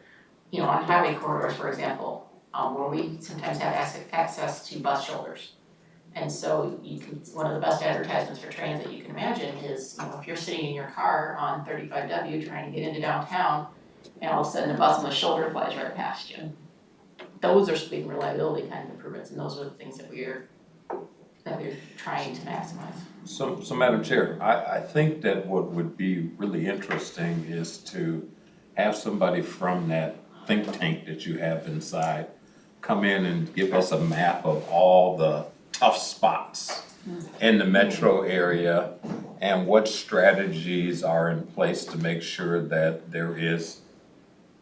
on highway corridors, for example, where we sometimes have access to bus shoulders. And so one of the best advertisements for transit you can imagine is, if you're sitting in your car on 35W trying to get into downtown, and all of a sudden a bus on the shoulder flies right past you. Those are speed and reliability kind of improvements, and those are the things that we're trying to maximize. So Madam Chair, I think that what would be really interesting is to have somebody from that think tank that you have inside come in and give us a map of all the tough spots in the metro area and what strategies are in place to make sure that there is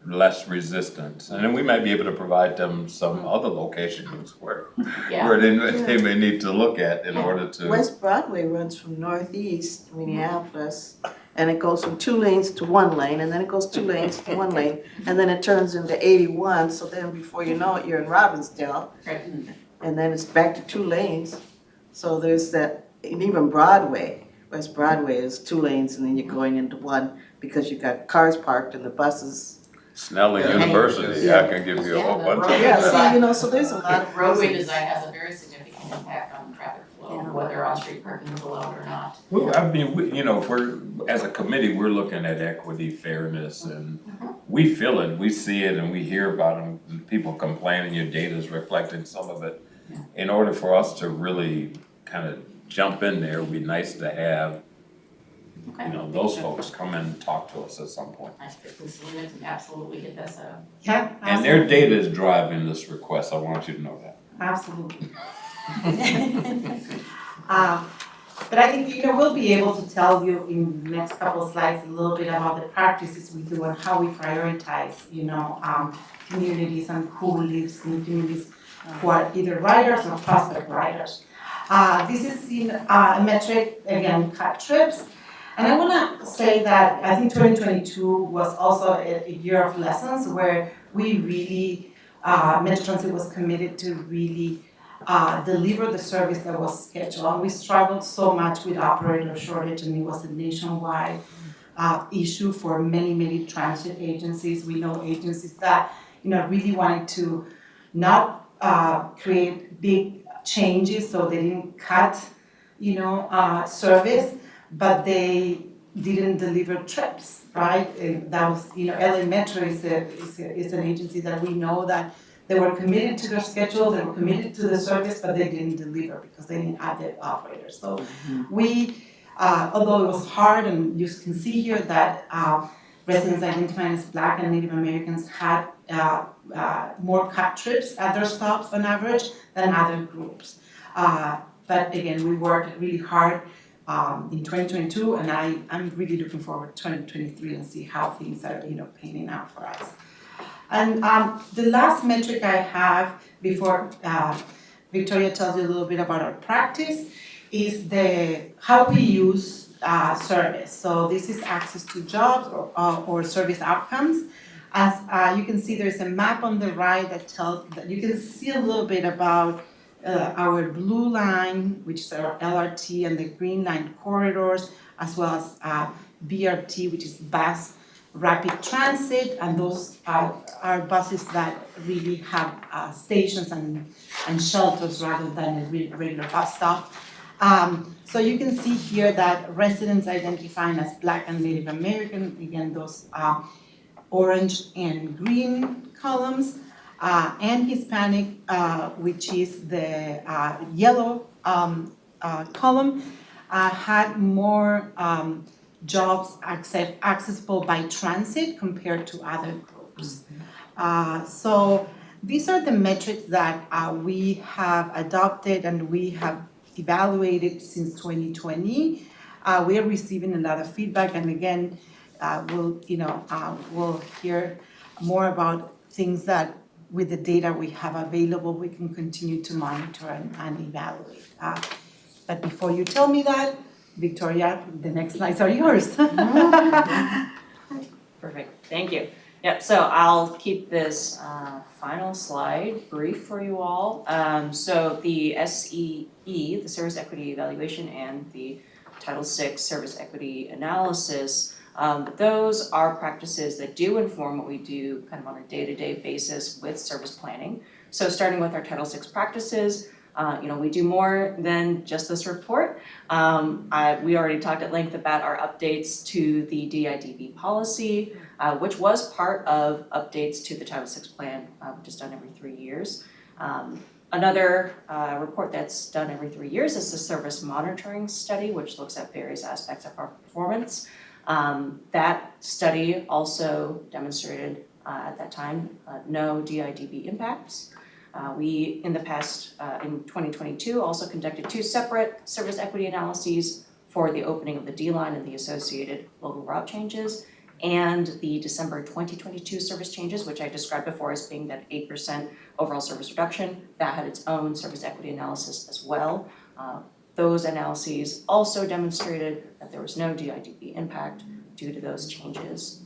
less resistance. And then we might be able to provide them some other locations where they may need to look at in order to. West Broadway runs from northeast Minneapolis, and it goes from 2 lanes to 1 lane, and then it goes 2 lanes to 1 lane, and then it turns into 81, so then before you know it, you're in Robbinsdale. Right. And then it's back to 2 lanes. So there's that, and even Broadway, West Broadway is 2 lanes, and then you're going into 1 because you've got cars parked and the buses. Snelling University, I can give you a whole bunch of. Yeah, see, so there's a lot of roadway reasons. design has a very significant impact on traffic flow, whether on-street parking is allowed or not. Well, I mean, if we're, as a committee, we're looking at equity, fairness, and we feel it, we see it, and we hear about it, and people complaining, your data is reflecting some of it. In order for us to really kind of jump in there, it'd be nice to have, those folks come in and talk to us at some point. I speak with Selena to absolutely get that set up. Yeah, And their data is driving this request, I want you to know that. absolutely. But I think, we'll be able to tell you in the next couple of slides a little bit about the practices we do and how we prioritize, communities and who lives in communities who are either riders or prospect riders. This is in a metric, again, cut trips. And I want to say that I think 2022 was also a year of lessons where we really, Metro Transit was committed to really deliver the service that was scheduled. And we struggled so much with operator shortage, and it was a nationwide issue for many, many transit agencies. We know agencies that, really wanted to not create big changes, so they didn't cut service, but they didn't deliver trips, right? And that was, LA Metro is an agency that we know that they were committed to their schedule, they were committed to the service, but they didn't deliver because they didn't have the operators. So we, although it was hard, and you can see here that residents identified as Black and Native Americans had more cut trips at their stops on average than other groups. But again, we worked really hard in 2022, and I'm really looking forward to 2023 and see how things are, panning out for us. And the last metric I have before Victoria tells you a little bit about our practice is how we use service. So this is access to jobs or service outcomes. As you can see, there's a map on the right that you can see a little bit about our blue line, which is our LRT, and the green line corridors, as well as BRT, which is bus rapid transit, and those are buses that really have stations and shelters rather than a regular bus stop. So you can see here that residents identifying as Black and Native American, again, those orange and green columns, and Hispanic, which is the yellow column, had more jobs accessible by transit compared to other groups. So these are the metrics that we have adopted and we have evaluated since 2020. We are receiving a lot of feedback, and again, we'll hear more about things that with the data we have available, we can continue to monitor and evaluate. But before you tell me that, Victoria, the next slides are yours. Perfect, thank you. Yep, so I'll keep this final slide brief for you all. So the SEE, the Service Equity Evaluation, and the Title VI Service Equity Analysis, those are practices that do inform what we do kind of on a day-to-day basis with service planning. So starting with our Title VI practices, we do more than just this report. We already talked at length about our updates to the DIDB policy, which was part of updates to the Title VI plan, which is done every 3 years. Another report that's done every 3 years is the Service Monitoring Study, which looks at various aspects of our performance. That study also demonstrated at that time no DIDB impacts. We, in the past, in 2022, also conducted 2 separate service equity analyses for the opening of the D line and the associated local route changes, and the December 2022 service changes, which I described before as being that 8% overall service reduction. That had its own service equity analysis as well. Those analyses also demonstrated that there was no DIDB impact due to those changes.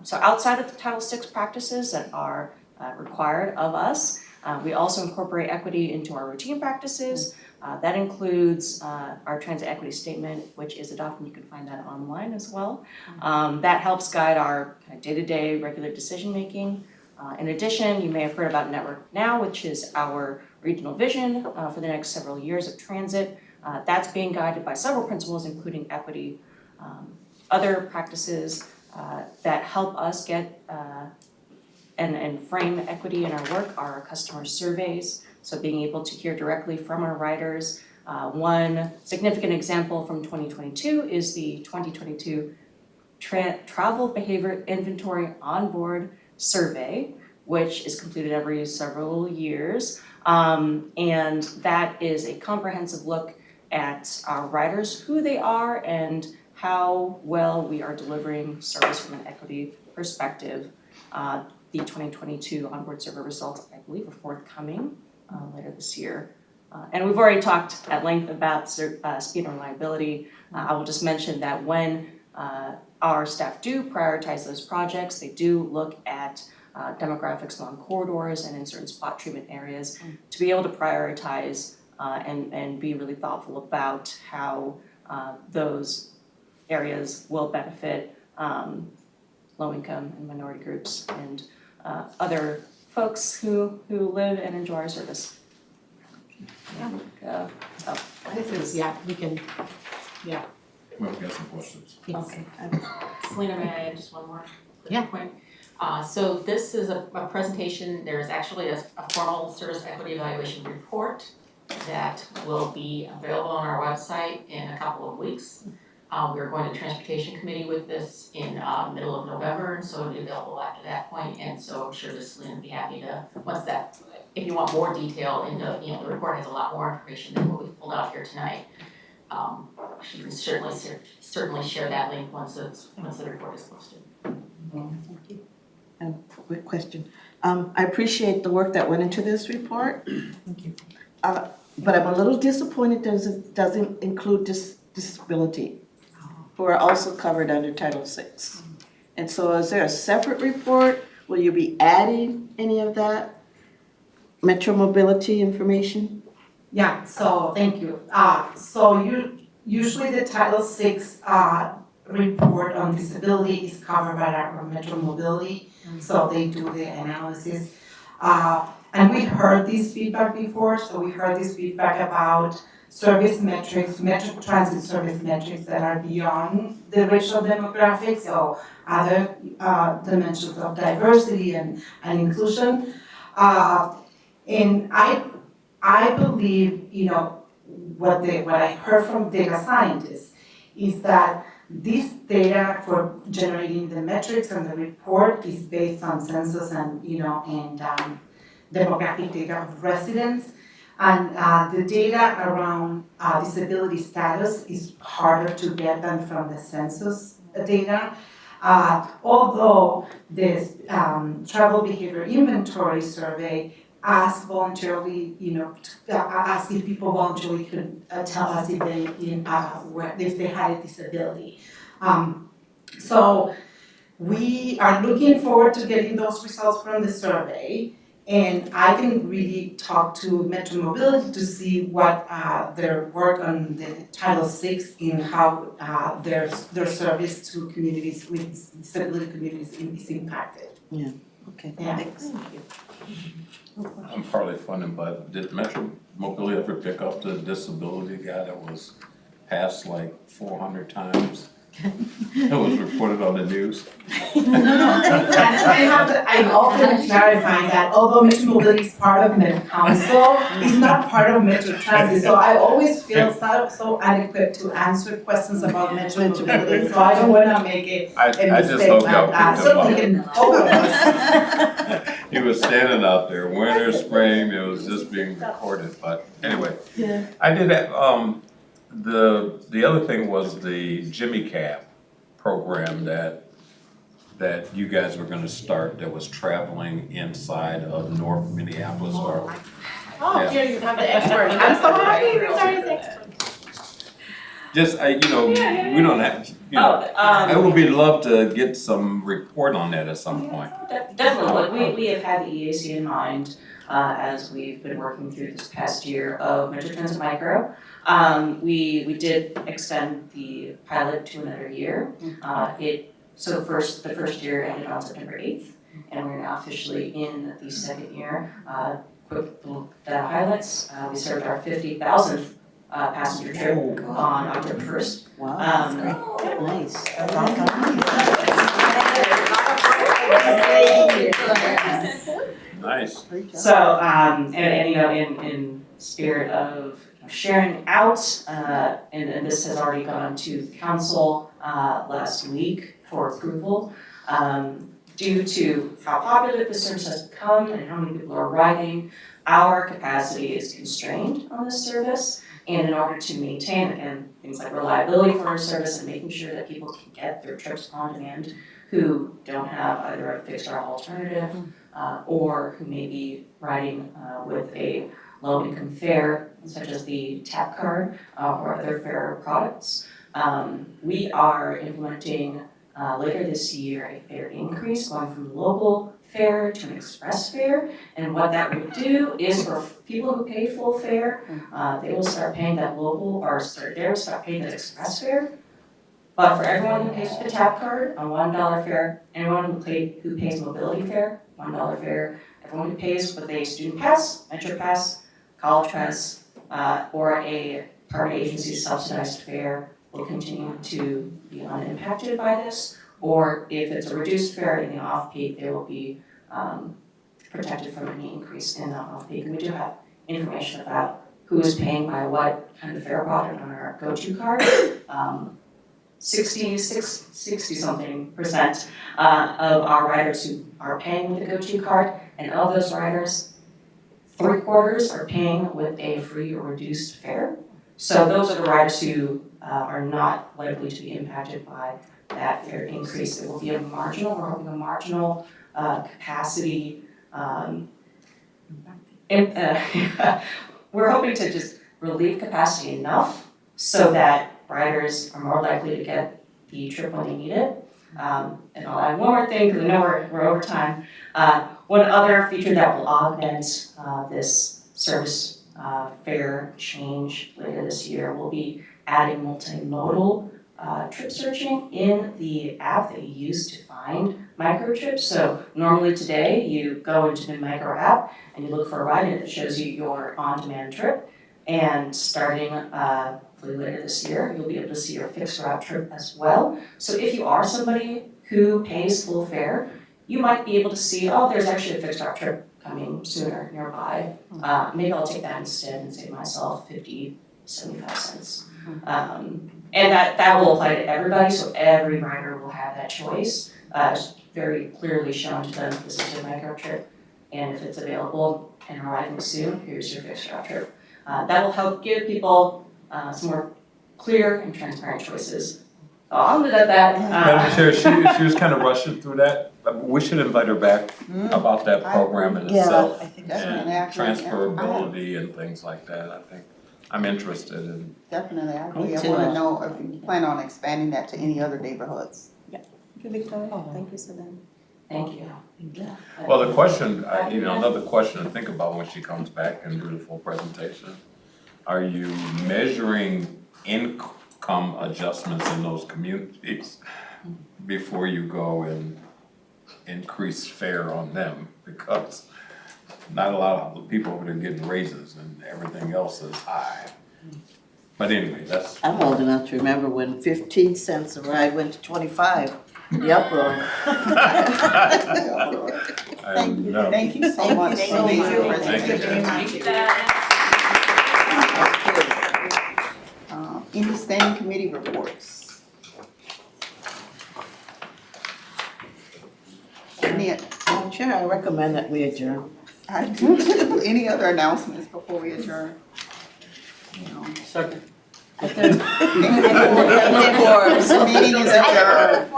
So outside of the Title VI practices that are required of us, we also incorporate equity into our routine practices. That includes our transit equity statement, which is adopted. You can find that online as well. That helps guide our kind of day-to-day regular decision-making. In addition, you may have heard about Network Now, which is our regional vision for the next several years of transit. That's being guided by several principles, including equity. Other practices that help us get and frame equity in our work are our customer surveys. So being able to hear directly from our riders. One significant example from 2022 is the 2022 Travel Behavior Inventory Onboard Survey, which is completed every several years. And that is a comprehensive look at our riders, who they are, and how well we are delivering service from an equity perspective. The 2022 onboard survey results, I believe, are forthcoming later this year. And we've already talked at length about speed and reliability. I will just mention that when our staff do prioritize those projects, they do look at demographics along corridors and in certain spot treatment areas to be able to prioritize and be really thoughtful about how those areas will benefit low income and minority groups and other folks who live and enjoy our service. expenses, yeah, we can, Well, we got some questions. yes. Okay. Selena, may I add just one more quick Yeah. point? So this is a presentation, there's actually a formal service equity evaluation report that will be available on our website in a couple of weeks. We're going to Transportation Committee with this in middle of November, and so it'll be available after that point. And so I'm sure that Selena would be happy to, once that, if you want more detail into, the report has a lot more information than what we've pulled out here tonight. She can certainly share that link once the report is posted. Quick question. I appreciate the work that went into this report. Thank you. But I'm a little disappointed that it doesn't include disability, who are also covered under Title VI. And so is there a separate report? Will you be adding any of that Metro Mobility information? Yeah, so thank you. Usually the Title VI report on disability is covered by our Metro Mobility, so they do the analysis. And we heard this feedback before, so we heard this feedback about service metrics, Metro Transit service metrics that are beyond the racial demographics, so other dimensions of diversity and inclusion. And I believe, what I heard from data scientists is that this data for generating the metrics and the report is based on census and, demographic data of residents. And the data around disability status is harder to get than from the census data. Although this travel behavior inventory survey asked voluntarily, asked if people voluntarily could tell us if they had a disability. So we are looking forward to getting those results from the survey. And I can really talk to Metro Mobility to see what their work on the Title VI in how their service to communities with disability communities is impacted. Yeah, okay, Yeah. thanks. I'm partly funding, but did Metro Mobility ever pick up the disability guy that was passed like 400 times? That was reported on the news. I'm also clarifying that although Metro Mobility is part of Metro Council, it's not part of Metro Transit. So I always feel so adequate to answer questions about Metro Mobility, so I don't wanna make a mistake hope like y'all that. picked them So we can focus. He was standing out there, winter, spring, it was just being recorded, but anyway. Yeah. I did have, the other thing was the Jimmy Cab program that you guys were gonna start that was traveling inside of North Minneapolis or. Oh, Yeah. here you have the expert. I'm so happy you're the expert. Just, we don't have, I would be love to get some report on that at some point. Definitely, we have had the EAC in mind as we've been working through this past year of Metro Transit Micro. We did extend the pilot to another year. The first year ended on September 8th, and we're now officially in the second year. Quick little data highlights, we served our 50,000th passenger trip on October 1st. Wow, that's great, nice. That's awesome. Nice. So, in spirit of sharing out, and this has already gone to the council last week for approval. Due to how popular the service has become and how many people are riding, our capacity is constrained on this service. And in order to maintain, again, things like reliability for our service and making sure that people can get their trips on demand who don't have either a fixed or alternative, or who may be riding with a low-income fare, such as the TAP card or other fare products. We are implementing later this year a fare increase going from local fare to an express fare. And what that would do is for people who pay full fare, they will start paying that they will start paying that express fare. But for everyone who pays with the TAP card, a $1 fare, anyone who pays mobility fare, $1 fare, everyone who pays with a student pass, Metro Pass, college pass, or a partner agency subsidized fare will continue to be unimpacted by this, or if it's a reduced fare in the off-peak, they will be protected from any increase in the off-peak. And we do have information about who is paying by what kind of fare product on our go-to card. 60-something% of our riders who are paying with the go-to card, and of those riders, 3/4 are paying with a free or reduced fare. So those are the riders who are not likely to be impacted by that fare increase. It will be we're hoping a marginal capacity. We're hoping to just relieve capacity enough so that riders are more likely to get the trip when they need it. And I'll add one more thing, because I know we're over time. One other feature that will augment this service fare change later this year will be adding multimodal trip searching in the app that you use to find micro trips. So normally today you go into the micro app and you look for a ride, and it shows you your on-demand trip. And starting hopefully later this year, you'll be able to see your fixed route trip as well. So if you are somebody who pays full fare, you might be able to see, oh, there's actually a fixed route trip coming sooner nearby. Maybe I'll take that instead and save myself 50-75 cents. And that will apply to everybody, so every rider will have that choice. It's very clearly shown to them, this is your micro trip, and if it's available and arriving soon, here's your fixed route trip. That will help give people some more clear and transparent choices. So I'll leave it at that. Madam Chair, she was kind of rushing through that. We should invite her back about that program in itself. I think definitely, And transferability and things like that. I think I'm interested in. Definitely, I agree. I wanna know if you plan on expanding that to any other neighborhoods. Thank you, Susan. Thank you. Well, the question, another question to think about when she comes back and do the full presentation. Are you measuring income adjustments in those communities before you go and increase fare on them? Because not a lot of people over there getting raises and everything else is high. But anyway, that's. I'm old enough to remember when 15 cents a ride went to 25, the uproar. Thank you so much for Thank your you. presentation. Thank you. Any standing committee reports? Madam Chair, I recommend that we adjourn. I do too. Any other announcements before we adjourn? No. Second. The meeting is adjourned.